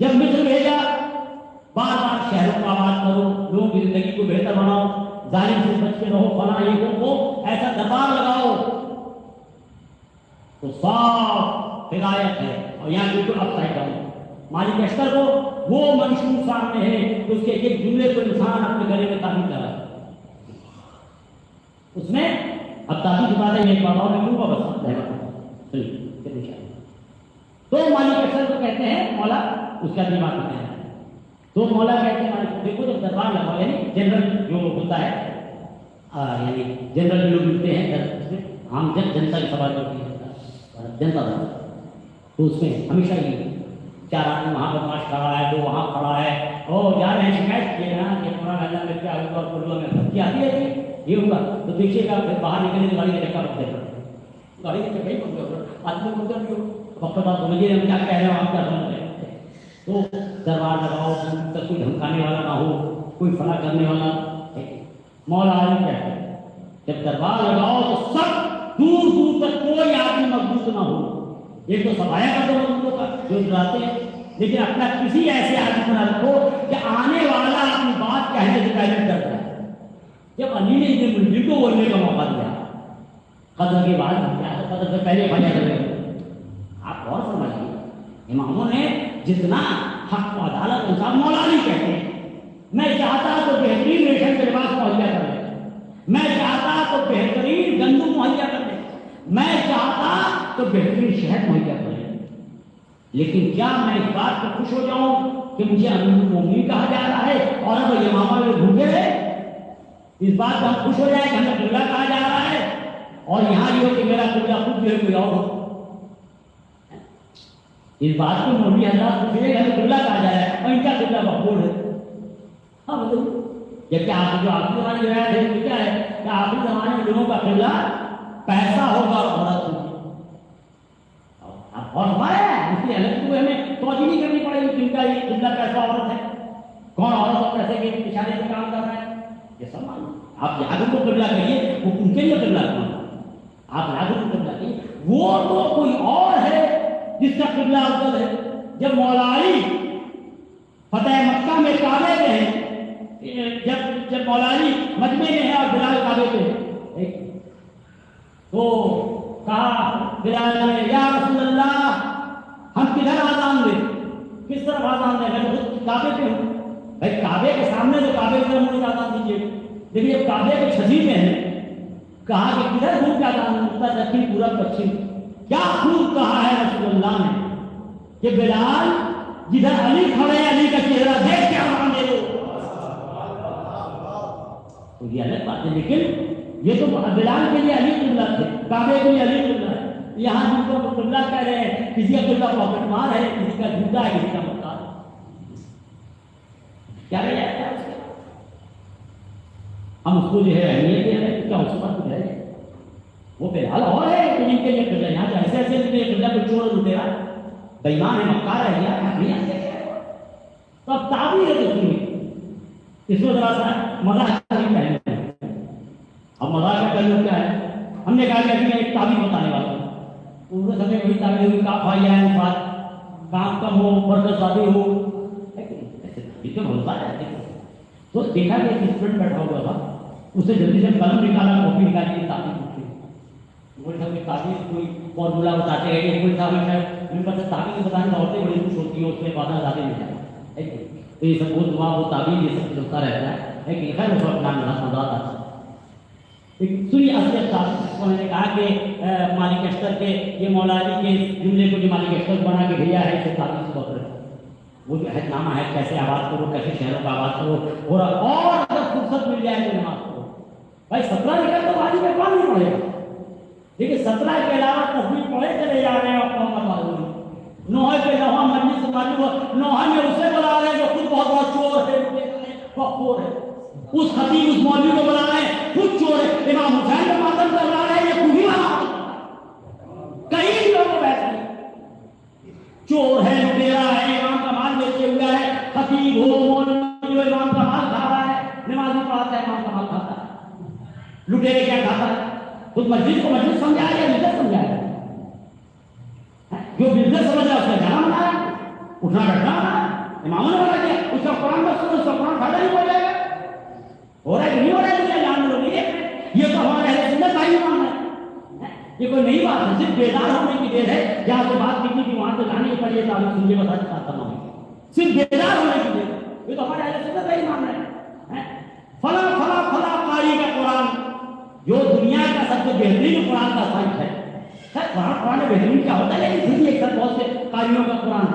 جب مصر بھیجا، بار بار شہروں کو آباد کرو، لوگوں کی زندگی کو بہتر بناؤ، ظالم سے بچ کے رہو، فلاں یہ کو ایسا دربار لگاؤ، تو صاف ہدایت ہے۔ اور یہاں بالکل اپ سائڈ ڈاؤن، مالک اشتر کو وہ منشور سامنے ہے کہ اس کے ایک جملے کو انسان اپنے گلے میں تعمیر کرا ہے، اس میں اب تعبیر کی بات ہے، ایک بات اور لکھوں گا بس رہنا۔ تو مالک اشتر کو کہتے ہیں مولا، اس کا بھی بات کرتے ہیں، تو مولا کہتے ہیں دیکھو جب دربار لگاؤ، یعنی جنرل جو ہوتا ہے، یعنی جنرل لوگ ملتے ہیں اس میں عام جنتا کی سوال ہوتی ہے، جنتا تو اس میں ہمیشہ یہ 4 آدمی وہاں بدماش کھڑا ہے، 2 وہاں کھڑا ہے، اور جا رہے ہیں شکایت کیے نا کہ قرآن اللہ میں کیا ہوگا، قرآن میں سب کی آتی ہے یہ ہوگا، تو دیکھیے گا پھر باہر نکلنے کی گاڑی کا چکا رکھ دینا، گاڑی کا چکا ہی پڑ گیا، آدمی کو بھی وقت بات سمجھیے ہم کیا کہہ رہے ہیں، آپ کیا سمجھ رہے ہیں۔ تو دربار لگاؤ، تک کوئی دھمکانے والا نہ ہو، کوئی فنا کرنے والا۔ مولا عالم کہتے ہیں جب دربار لگاؤ تو سب دور دور تک کوئی آدمی مضبوط نہ ہو، ایک تو سفایا کر دو مضبوطوں کا جو ڈراتے ہیں، لیکن اپنا کسی ایسے آدمی کو نہ رکھو کہ آنے والا اپنی بات کہنے سے پہلے ڈرتا ہے۔ جب علی نے ابن ملجم کو بولنے کا موقع دیا، قدر کے بعد قدر سے پہلے بھائی کر رہے، آپ غور فرمائیے، اماموں نے جتنا حق و عدالت انصاف، مولا علی کہتے ہیں میں چاہتا تو بہترین ریشم کے لباس مہیا کر دے، میں چاہتا تو بہترین گندم مہیا کر دے، میں چاہتا تو بہترین شہد مہیا کر دے، لیکن کیا میں اس بات پر خوش ہو جاؤں کہ مجھے امیر المومنین کہا جا رہا ہے اور اب امامہ میں بھوکے ہیں؟ اس بات پر ہم خوش ہو جائے کہ ہمیں قبلہ کہا جا رہا ہے، اور یہاں یہ ہو کہ میرا قبلہ خود جو ہے کوئی اور ہو؟ اس بات کو مولوی حضرات پوچھے کہ ہمیں قبلہ کہا جا رہا ہے اور ان کا قبلہ مقبول ہے۔ ہاں بتائیے جبکہ آپ جو آخری زمانے میں روایت ہے وہ کیا ہے کہ آخری زمانے میں لوگوں کا قبلہ پیسہ ہوگا اور عورت ہوگی. اور ہمارا ہے اس لیے الگ کو ہمیں توجہ نہیں کرنی پڑے گی جن کا یہ قبلہ پیسہ عورت ہے, کون عورت اور پیسے کے اشارے سے کام کر رہا ہے, یہ سب معلوم. آپ یہاں کو قبلہ کریے, وہ ان کے لیے قبلہ کرنا, آپ یہاں کو قبلہ کریے, وہ تو کوئی اور ہے جس کا قبلہ افضل ہے. جب مولا علی فتح مکہ میں کعبے میں ہیں, جب مولا علی مجمع میں ہے اور بلال کعبے پہ ہے, تو کہا بلال نے یا رسول اللہ ہم کدھر آزان دیں, کس طرف آزان دیں, میں خود کعبے پہ ہوں. بھائی کعبے کے سامنے تو کعبے کی طرف مجھے آزان دیجیے, لیکن جب کعبے کے چھجی میں ہے کہا کہ کدھر گھوم کے آزان دیں, اتر دکھن پورب پچھم. کیا خوب کہا ہے رسول اللہ نے کہ بلال جدھر علی کھڑے علی کا چہرہ دیکھ کے آزان دے دو. تو یہ الگ بات ہے, لیکن یہ تو بلال کے لیے علی قبلہ تھے, کعبے کے لیے علی قبلہ ہے. یہاں جن کو قبلہ کہہ رہے ہیں, کسی کا قبلہ پاکٹ مار ہے, کسی کا جھوٹا ہے, کسی کا مکار ہے. کیا رہ جاتا ہے اس کے, ہم اس کو جو ہے اہمیت دے رہے ہیں, کیا اس پر کچھ ہے, وہ بلال اور ہے کہ جن کے لیے قبلہ, یہاں تو ایسے ایسے کے لیے قبلہ کو چھوڑ لٹیرا بےمان ہے, مکار ہے, نہیں ایسے تو اب تعبیر ہے تو اس میں ذرا سا مزاق نہیں پہلے. اب مزاق کا پہلو کیا ہے, ہم نے کہا کہ ابھی میں ایک تعبیر بتانے والا ہوں, پورے سمے وہی تعبیر ہوئی, کاف آیا ہے بات, کام کم ہو برکت زیادہ ہو, ایسے ہوتا ہے. تو دیکھا کہ ایک اسٹوڈنٹ بیٹھا ہوا تھا, اسے جلدی سے قلم نکالا, کاپی نکالی کی تعبیر پوچھی. وہ سب تعبیر کوئی فارمولا بتاتے ہیں, کوئی تعبیر ان پر تعبیر بتانے میں عورتیں بڑی خوش ہوتی ہیں, اس میں بادہ زیادہ مل جاتا ہے. تو یہ سب وہ دعا وہ تعبیر یہ سب چلتا رہتا ہے. لیکن خیر اس وقت نام مزہ آتا. سنی اصلیت صاحب نے کہا کہ مالک اشتر کے یہ مولا علی کے جملے کو جو مالک اشتر بنا کے بھیجا ہے اسے تعبیر سے بہتر ہے. وہ جو عہد نامہ ہے, کیسے آباد کرو, کیسے شہروں کا آباد کرو, اور اگر فرصت مل جائے تو نماز کرو. بھائی 17 نکل تو واجب میں کون نہیں پڑھے گا, لیکن 17 کے علاوہ تصویر پڑھے چلے جا رہے ہیں اور قوم کا معلوم. نوحہ کے نوحہ مجلس سے معلوم, نوحہ میں اسے بلا رہے ہیں جو خود بہت بڑا چور ہے, فخور ہے. اس خطیب اس مولوی کو بلا رہے ہیں خود چور ہے. امام حسین کو ماتم کروا رہے ہیں, یہ خود ہی وہاں کئی لوگوں کو ایسا نہیں, چور ہے, لٹیرا ہے, امام کا مال بیچے ہوا ہے, خطیب ہو مولوی ہو, امام کا مال کھا رہا ہے, نماز نہیں پڑھاتا ہے, امام کا مال کھاتا ہے. لٹیرے کیا کھاتا ہے, خود مسجد کو مسجد سمجھایا یا بزنس سمجھایا, جو بزنس سمجھا اس کا جانا بنا ہے, اٹھنا بیٹھنا ہے, امام نے بنا دیا, اس کا قرآن کا سنو, اس کا قرآن فائدہ نہیں پڑ جائے گا. ہو رہا ہے کہ نہیں ہو رہا ہے, جان لوگ یہ تو ہمارے اہل سنت کا ہی مان ہے. یہ کوئی نئی بات ہے, صرف بیدار ہونے کی دیر ہے. جہاں سے بات کی تھی وہاں سے جانے کے پڑے تعلق سنجھے بتا چاہتا ہوں, صرف بیدار ہونے کی دیر ہے. یہ تو ہمارے اہل سنت کا ہی مان ہے. فلاں فلاں فلاں قاری کا قرآن جو دنیا کا سب سے بہترین قرآن کا سائٹ ہے. قرآن بہترین کیا ہوتا ہے, لیکن پھر ایک ساتھ بہت سے قاریوں کا قرآن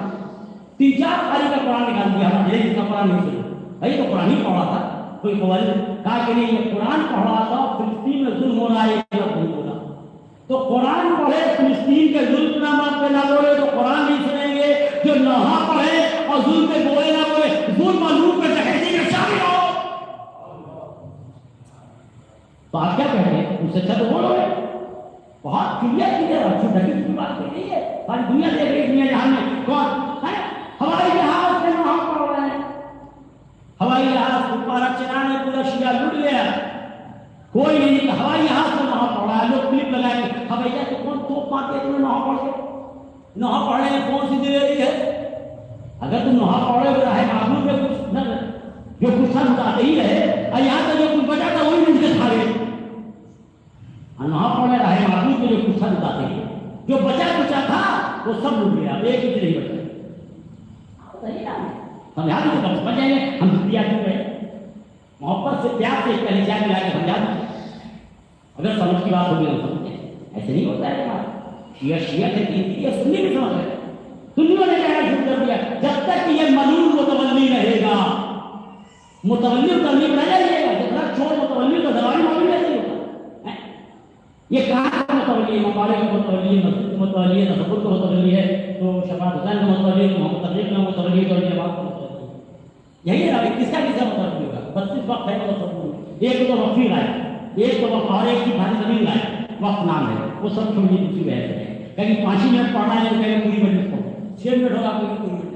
3-4 قاری کا قرآن نکال دیا, ہمارے اس کا قرآن نہیں سنا بھائی, تو قرآن ہی پڑھا تھا. کوئی قول کہا کہ نہیں یہ قرآن پڑھا تھا, فلسطین میں ظلم ہو رہا ہے, یہ نہیں بولا. تو قرآن پڑھے, فلسطین کے ظلم نامات پہ نہ بولے تو قرآن نہیں سنیں گے. جو نہا پڑھے اور ظلم پہ بولے نہ بولے, ظلم اور نور پہ ڈکیتی میں شامل ہو. تو آپ کیا کہتے ہیں, اس سے اچھا تو بولو گے. بہت کلیئر کلیئر اچھی ڈکیتی کی بات نہیں ہے. ساری دنیا دیکھ رہی, دنیا جہاں میں کون ہے ہماری جہاز سے نہا پڑھ رہے ہیں, ہوائی جہاز پارا چلانے پورا شیعہ لٹ گیا, کوئی نہیں. ہوائی جہاز کو نہا پڑ رہا ہے, لوگ کلپ لگائیں گے, ہوائی جہاز تو کون توپ مارتے تمہیں نہا پڑھ کے, نہا پڑھنے میں کون سی دلیری ہے. اگر تم نہا پڑھے ہوئے رہے معمول میں کچھ نہ جو کچھ تھا بتاتے ہی رہے, اور یہاں تک جو کچھ بچا تھا وہی مل کے کھا گئے. نہا پڑھے رہے معمول میں جو کچھ تھا بتاتے ہی, جو بچا کچا تھا وہ سب لٹ گیا, ایک ہی نہیں بچا. سمجھا دیں تو سمجھ جائیں گے ہم دیا کیوں گئے. محبت سے پیار سے پہلے کیا ملا کے سمجھا دیں, اگر سمجھ کی بات ہوگی ہم سمجھیں. ایسے نہیں ہوتا ہے بات. شیعہ سے سنی بھی سمجھ رہے, سنیوں نے کہنا شروع کر دیا, جب تک کہ یہ ملعون متولی رہے گا, متولی ترلیب نہ رہے گا, جب تک چھوڑ متولی کا زبان معلوم نہیں ہوتا. یہ کہاں کا متولی ہے, مقالے کا متولی ہے, مسجد کا متولی ہے, تصور کا متولی ہے, تو شفاعت حسین کا متولی ہے, محمد تبلیغ کا متولی ہے, اور یہ بات کا متولی ہے. یہی ہے نا کس کا مطلب ہوگا 32 وقت ہے وہ سب ایک تو وقفی لائے ایک تو وقت اور ایک کی بھاری زمین لائے وقت نام ہے وہ سب چھوڑیے دوسری بحث ہے کہیں 5 ہی منٹ پڑھنا ہے تو کہیں پوری مجلس پڑھو 6 منٹ ہوگا کوئی پوری مجلس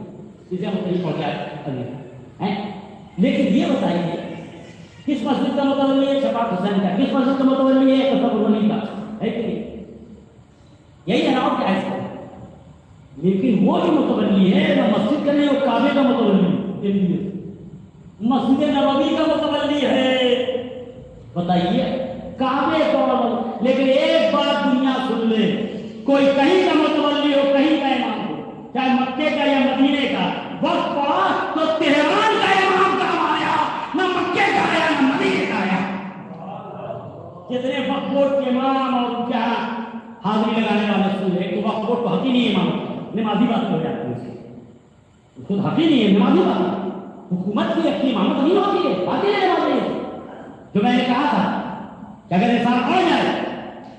اسے ہم کہیں پڑھ کے ہیں لیکن یہ بتائیے کس مسجد کا متولی ہے شفاعت حسین کا کس مسجد کا متولی ہے تصور ولی کا ہے کہ نہیں یہی ہے نا اور کیا ہے لیکن وہ جو متولی ہے وہ مسجد کا نہیں وہ کعبے کا متولی ہے مسجد نبوی کا متولی ہے بتائیے کعبے کا لیکن ایک بات دنیا سن لے کوئی کہیں کا متولی ہو کہیں کا امام ہو چاہے مکے کا یا مدینے کا وقت پڑا تو تہران کا امام کام آیا نہ مکے کا آیا نہ مدینے کا آیا کتنے وقت بورڈ کے امام اور کیا حاضری لگانے والے سن لے کہ وقت بورڈ تو حقی نہیں امام نمازی بات ہو جاتی ہے اس کو حقی نہیں ہے نمازی بات حکومت کی اپنی امامت نہیں ہوتی ہے باقی نہیں ہوتی ہے جو میں نے کہا تھا کہ اگر انسان پڑھ جائے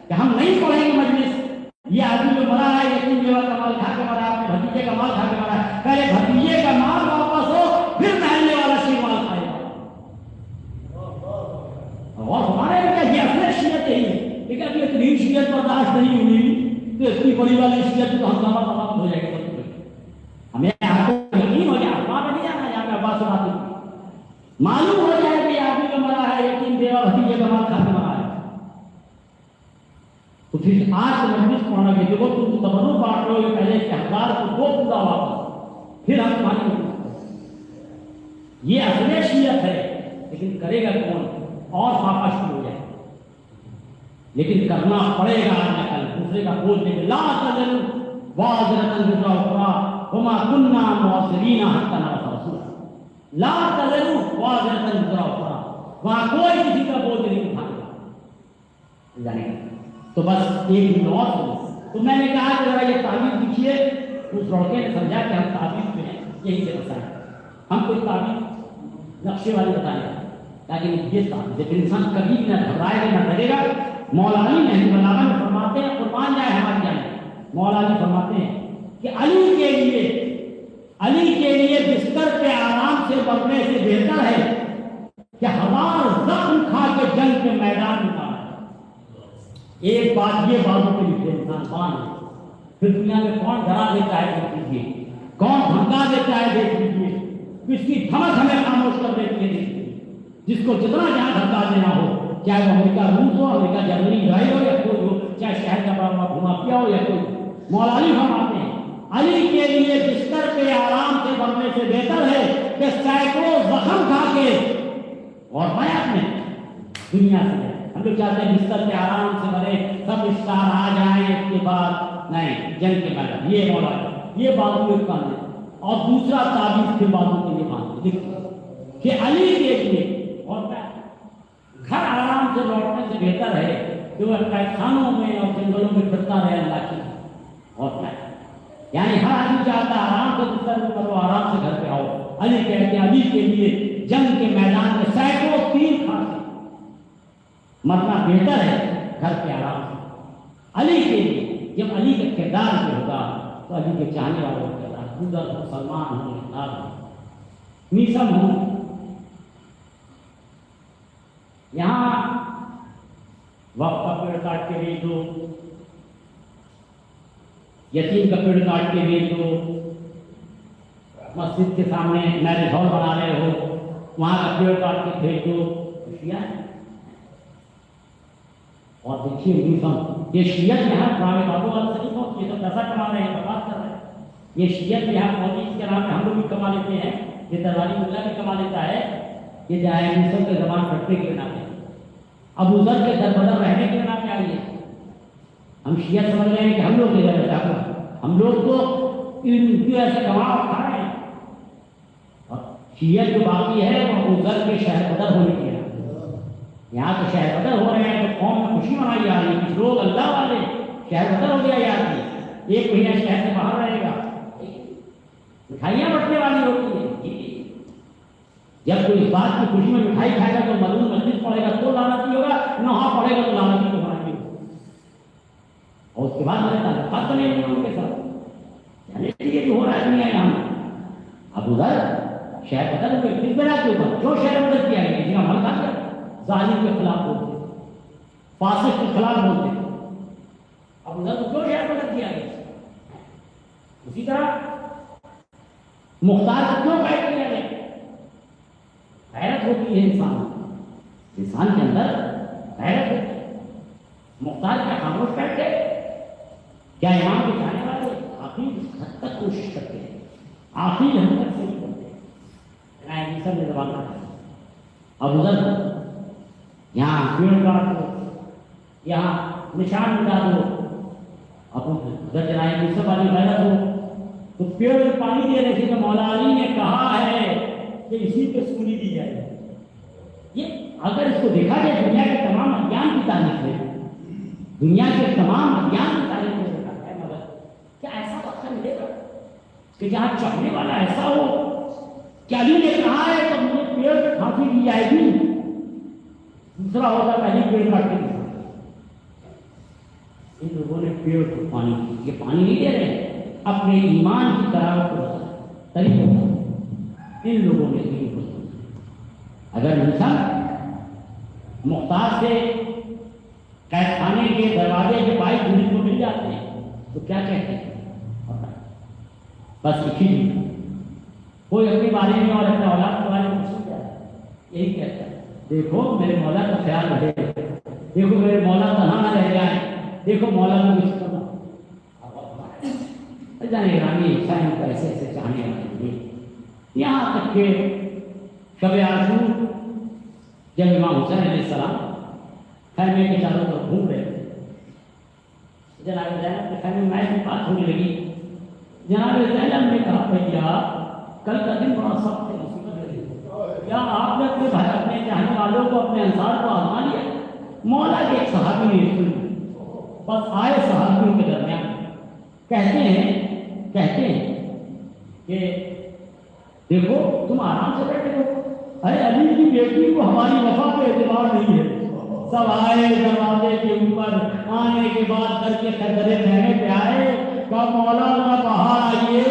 کہ ہم نہیں پڑھیں گے مجلس یہ آدمی جو مرا ہے یتیم بیوہ کا مال کھا کے مرا اپنے بھتیجے کا مال کھا کے مرا پہلے بھتیجے کا مال واپس ہو پھر محلے والا شیر مال کھائے گا اور ہمارے کیا یہ اصل شیعت ہے لیکن ابھی اتنی شیعت برداشت نہیں ہوئی تو اتنی بڑی والی شیعت تو ہم تمام ہو جائے گا ہمیں آپ کو یقین ہو جائے وہاں پہ نہیں جانا جہاں پہ عباس بات معلوم ہو جائے کہ آدمی کا مرا ہے یتیم بیوہ بھتیجے کا مال کھا کے مرا ہے تو پھر آج کے مجلس پڑھنا کہ دیکھو تم تبرک بانٹ رہے ہو پہلے کے حقدار کو دو پورا واپس پھر ہم تمہاری مجلس یہ اصل شیعت ہے لیکن کرے گا کون اور فاقہ شروع ہو جائے لیکن کرنا پڑے گا آج کل دوسرے کا بول دیں گے لا تزر وازرۃ وزر اخرى وما كنا معذبین حتی نبعث رسولا لا تزر وازرۃ وزر اخرى وہاں کوئی کسی کا بوجھ نہیں اٹھانے جانے گا تو بس ایک دن اور تو میں نے کہا کہ ذرا یہ تعبیر لکھیے اس لڑکے نے سمجھا کہ ہم تعبیر میں یہی سے بتائیں ہم کوئی تعبیر نقشے والی بتائیں تاکہ یہ تعبیر جب انسان کبھی بھی نہ گھبرائے گا نہ ڈرے گا مولا علی نے بلاغہ میں فرماتے ہیں قربان جائے ہماری جان مولا علی فرماتے ہیں کہ علی کے لیے بستر پہ آرام سے مرنے سے بہتر ہے کہ ہزار زخم کھا کے جنگ کے میدان میں ایک بات یہ باتوں کے لیے انسان بان ہے پھر دنیا میں کون ڈرا دیتا ہے دیکھ لیجیے کون دھمکا دیتا ہے دیکھ لیجیے کس کی دھمک ہمیں خاموش کر دیتی ہے دیکھ لیجیے جس کو جتنا جہاں دھمکا دینا ہو چاہے وہ امریکہ روس ہو امریکہ جرمنی اسرائیل ہو یا کوئی ہو چاہے شہر کا بڑا بڑا گھما پیا ہو یا کوئی مولا علی فرماتے ہیں علی کے لیے بستر پہ آرام سے مرنے سے بہتر ہے کہ سینکڑوں زخم کھا کے اور میں اپنے دنیا سے ہم لوگ چاہتے ہیں بستر پہ آرام سے مرے سب اسٹار آ جائیں اس کے بعد نہیں جنگ کے بعد یہ مولا یہ باتوں کو کام ہے اور دوسرا تعبیر پھر باتوں کے لیے مان لکھو کہ علی کے لیے اور گھر آرام سے لوٹنے سے بہتر ہے کہ وہ خانوں میں اور جنگلوں میں پھرتا رہے اللہ کی اور کیا یعنی ہر آدمی چاہتا ہے آرام سے بستر میں کرو آرام سے گھر پہ آؤ علی کہتے ہیں علی کے لیے جنگ کے میدان میں سینکڑوں تیر کھا کے مرنا بہتر ہے گھر پہ آرام سے علی کے لیے جب علی کا کردار جو ہوگا تو علی کے چاہنے والوں کا کردار گزر ہو سلمان ہو اقدار ہو میسم ہو یہاں وقت کا پیڑ کاٹ کے بیچ دو یتیم کا پیڑ کاٹ کے بیچ دو مسجد کے سامنے میرج ہال بنا رہے ہو وہاں کا پیڑ کاٹ کے پھینک دو شیعہ اور دیکھیے یہ شیعت یہاں پرانے بابو والے سے نہیں یہ تو پیسہ کما رہے ہیں برباد کر رہے ہیں یہ شیعت یہاں موجود کے نام پہ ہم لوگ بھی کما لیتے ہیں یہ درباری ملا بھی کما لیتا ہے یہ جائے مصر کے زبان رکھنے کے نام ابو ذر کے در بدر رہنے کے نام کیا ہے ہم شیعت سمجھ رہے ہیں کہ ہم لوگ لے جائے چاہتے ہم لوگ تو ایسے کما کھا رہے ہیں اور شیعت جو باقی ہے وہ ابو ذر کے شہر بدر ہونے کے یہاں تو شہر بدر ہو رہے ہیں تو قوم میں خوشی منائی جا رہی ہے کچھ لوگ اللہ والے شہر بدر ہو گیا یاد نہیں ایک مہینہ شہر سے باہر رہے گا مٹھائیاں بٹنے والی ہوتی ہیں جب کوئی اس بات کی خوشی میں مٹھائی کھائے گا تو ملون مسجد پڑے گا تو لعنتی ہوگا نہ پڑے گا تو لعنتی تو ہونا بھی ہوگا اور اس کے بعد میرے تعلقات بنے ہوئے ان کے ساتھ یعنی یہ جو ہو رہا ہے دنیا یہاں ابو ذر شہر بدل ہوئے کس بنا کے اوپر؟ جو شہر بدل کیا گیا جنہیں عمل کر دیا، ظالم کے خلاف بولتے، فاسق کے خلاف بولتے، اب ادھر جو شہر بدل کیا گیا. اسی طرح مختار کو کیوں قید کیا گیا؟ غیرت ہوتی ہے انسان کے اندر غیرت ہوتی ہے. مختار کیا خاموش بیٹھتے؟ کیا امام کے چاہنے والے آخری حد تک کوشش کرتے ہیں، آخری حد تک صحیح کرتے ہیں. سب نے زبان کر اب ادھر یہاں پیڑ کاٹ دو، یہاں نشان مٹا دو. اب ادھر جناب سب والی غیرت ہو تو پیڑ میں پانی دے رہے تھے کہ مولا علی نے کہا ہے کہ اسی پہ سونی دی جائے. یہ اگر اس کو دیکھا جائے دنیا کے تمام ادیان کی تاریخ میں، دنیا کے تمام ادیان کی تاریخ میں دیکھا ہے، مگر کیا ایسا وقت ملے گا کہ جہاں چاہنے والا ایسا ہو کہ علی نے کہا ہے تو مجھے پیڑ پہ پھانسی دی جائے گی؟ دوسرا ہوتا پہلے پیڑ کاٹ کے. ان لوگوں نے پیڑ کو پانی، یہ پانی نہیں دے رہے اپنے ایمان کی طرح طریقوں پر. ان لوگوں نے اگر انسان مختار سے قید خانے کے دروازے کے بائی دنیا کو مل جاتے ہیں تو کیا کہتے ہیں؟ بس لکھی نہیں، کوئی اپنے بارے میں اور اپنے اولاد کے بارے میں پوچھ جائے یہی کہتا ہے دیکھو میرے مولا کا خیال رہے، دیکھو میرے مولا تنہا نہ رہ جائے، دیکھو مولا کو کچھ کرنا. جانے گرامی حسین کو ایسے ایسے چاہنے والے ہیں. یہاں تک کہ شب عاشور جب امام حسین علیہ السلام خیمے کے چاروں طرف گھوم رہے تھے، جناب زینب کے خیمے میں بھی بات ہونے لگی. جناب زینب نے کہا بھیا کل کا دن بڑا سخت ہے، مصیبت ہے، کیا آپ نے اپنے چاہنے والوں کو اپنے انصار کو آزما لیا؟ مولا کے ایک صحابی نے سن، بس آئے صحابیوں کے درمیان کہتے ہیں کہ دیکھو تم آرام سے بیٹھے ہو، ارے علی کی بیٹی کو ہماری وفا پہ اعتبار نہیں ہے. سب آئے دروازے کے اوپر، آنے کے بعد کر کے قدرے خیمے پہ آئے، کہا مولا ذرا باہر آئیے،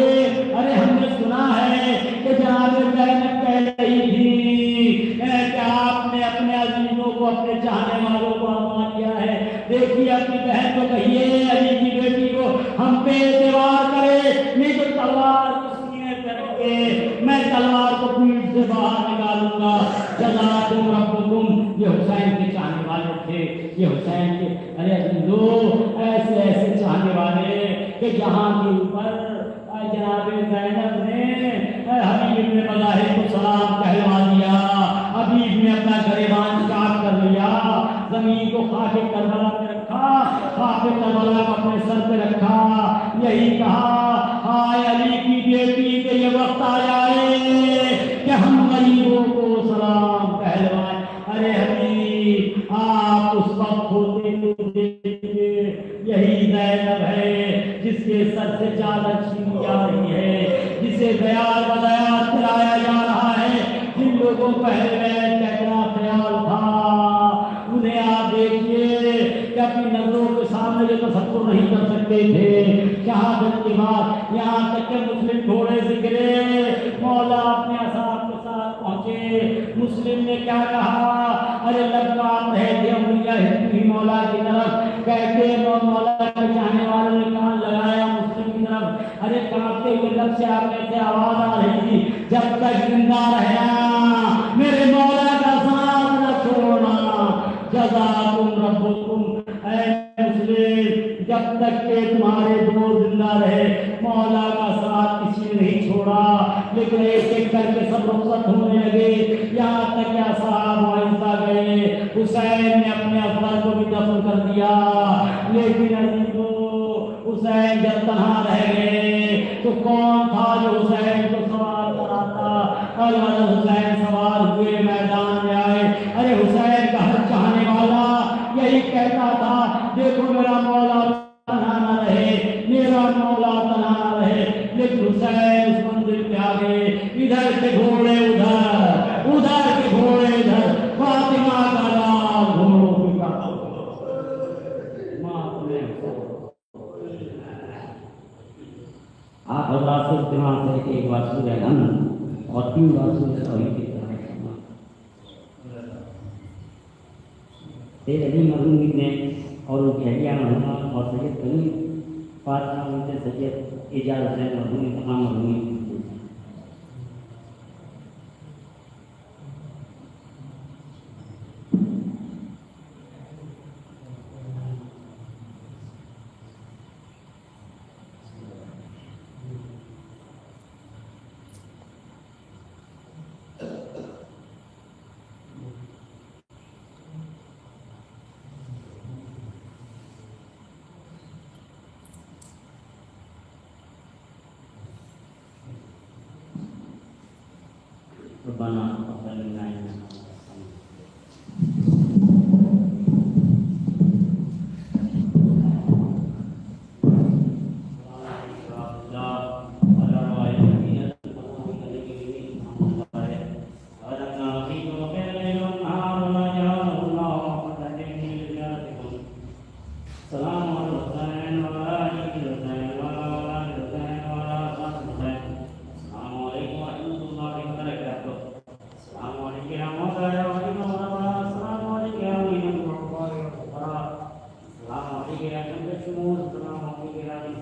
ارے ہم نے سنا ہے کہ جناب زینب کہہ رہی تھی کہ آپ نے اپنے عزیزوں کو اپنے چاہنے والوں کو آزما لیا ہے. دیکھیے اپنی بہن کو کہیے علی کی بیٹی کو ہم پہ اعتبار کرے، نہیں تو تلوار کو سینے پہ رکھ کے میں تلوار کو پیٹھ سے باہر نکالوں گا. جزاکم ربکم. یہ حسین کے چاہنے والے تھے، یہ حسین کے ارے عزیزو ایسے ایسے چاہنے والے کہ جہاں کے اوپر جناب زینب نے حبیب ابن مظاہر کو سلام کہلوا دیا، حبیب نے اپنا گریبان چاک کر لیا، زمین کو خاک کربلا پہ رکھا، خاک کربلا کو اپنے سر پہ رکھا، یہی کہا ہائے علی کی بیٹی کہ یہ وقت آ جائے کہ ہم غریبوں کو سلام کہلوائیں. ارے حبیب آپ اس وقت ہوتے تو دیکھیے یہی زینب ہے جس کے سر سے چادر چھینی جا رہی ہے، جسے دیار بدیار پلایا جا رہا ہے. جن لوگوں پہلے بیت کا اتنا خیال تھا انہیں آپ دیکھیے کہ اپنی نظروں کے سامنے جو تصور نہیں کر سکتے تھے. شہادت کے بعد یہاں تک کہ مسلم گھوڑے سے گرے، مولا اپنے اصحاب کے ساتھ پہنچے. مسلم نے کیا کہا؟ ارے لب کاٹ رہے تھے انگلیاں ہلتی ہوئی مولا کی طرف، کہتے مولا کے چاہنے والوں نے کان لگایا مسلم کی طرف. ارے کانپتے ہوئے لب سے آپ سے آواز آ رہی تھی جب تک زندہ رہنا میرے مولا کا ساتھ نہ چھوڑنا. جزاکم ربکم. اے مسلم جب تک کہ تمہارے دوست زندہ رہے مولا کا ساتھ کسی نے نہیں چھوڑا. لیکن ایک ایک کر کے سب رخصت ہونے لگے، یہاں تک کہ اصحاب وائسا گئے. حسین نے اپنے افسر کو بھی دفن کر دیا. لیکن عزیزو حسین جب تنہا رہ گئے تو کون تھا جو حسین کو سوار کراتا؟ البتہ حسین سوار ہوئے میدان میں آئے. ارے حسین کا ہر چاہنے والا یہی کہتا تھا دیکھو میرا مولا تنہا نہ رہے، میرا مولا تنہا نہ رہے. لیکن حسین اس منزل پہ آ گئے، ادھر کے گھوڑے ادھر، ادھر کے گھوڑے ادھر، فاطمہ کا نام گھوڑوں پہ کا آپ حضرات سے اطمینان سے ایک بار سورہ الحمد اور 3 بار سورہ توحید کی طرف سید علی مرحوم نے اور ان کی اہلیہ مرحومہ اور سید کریم فاطمہ بنت سید اعجاز حسین مرحوم تمام مرحومین ربنا تقبل منا انك السلام علیکم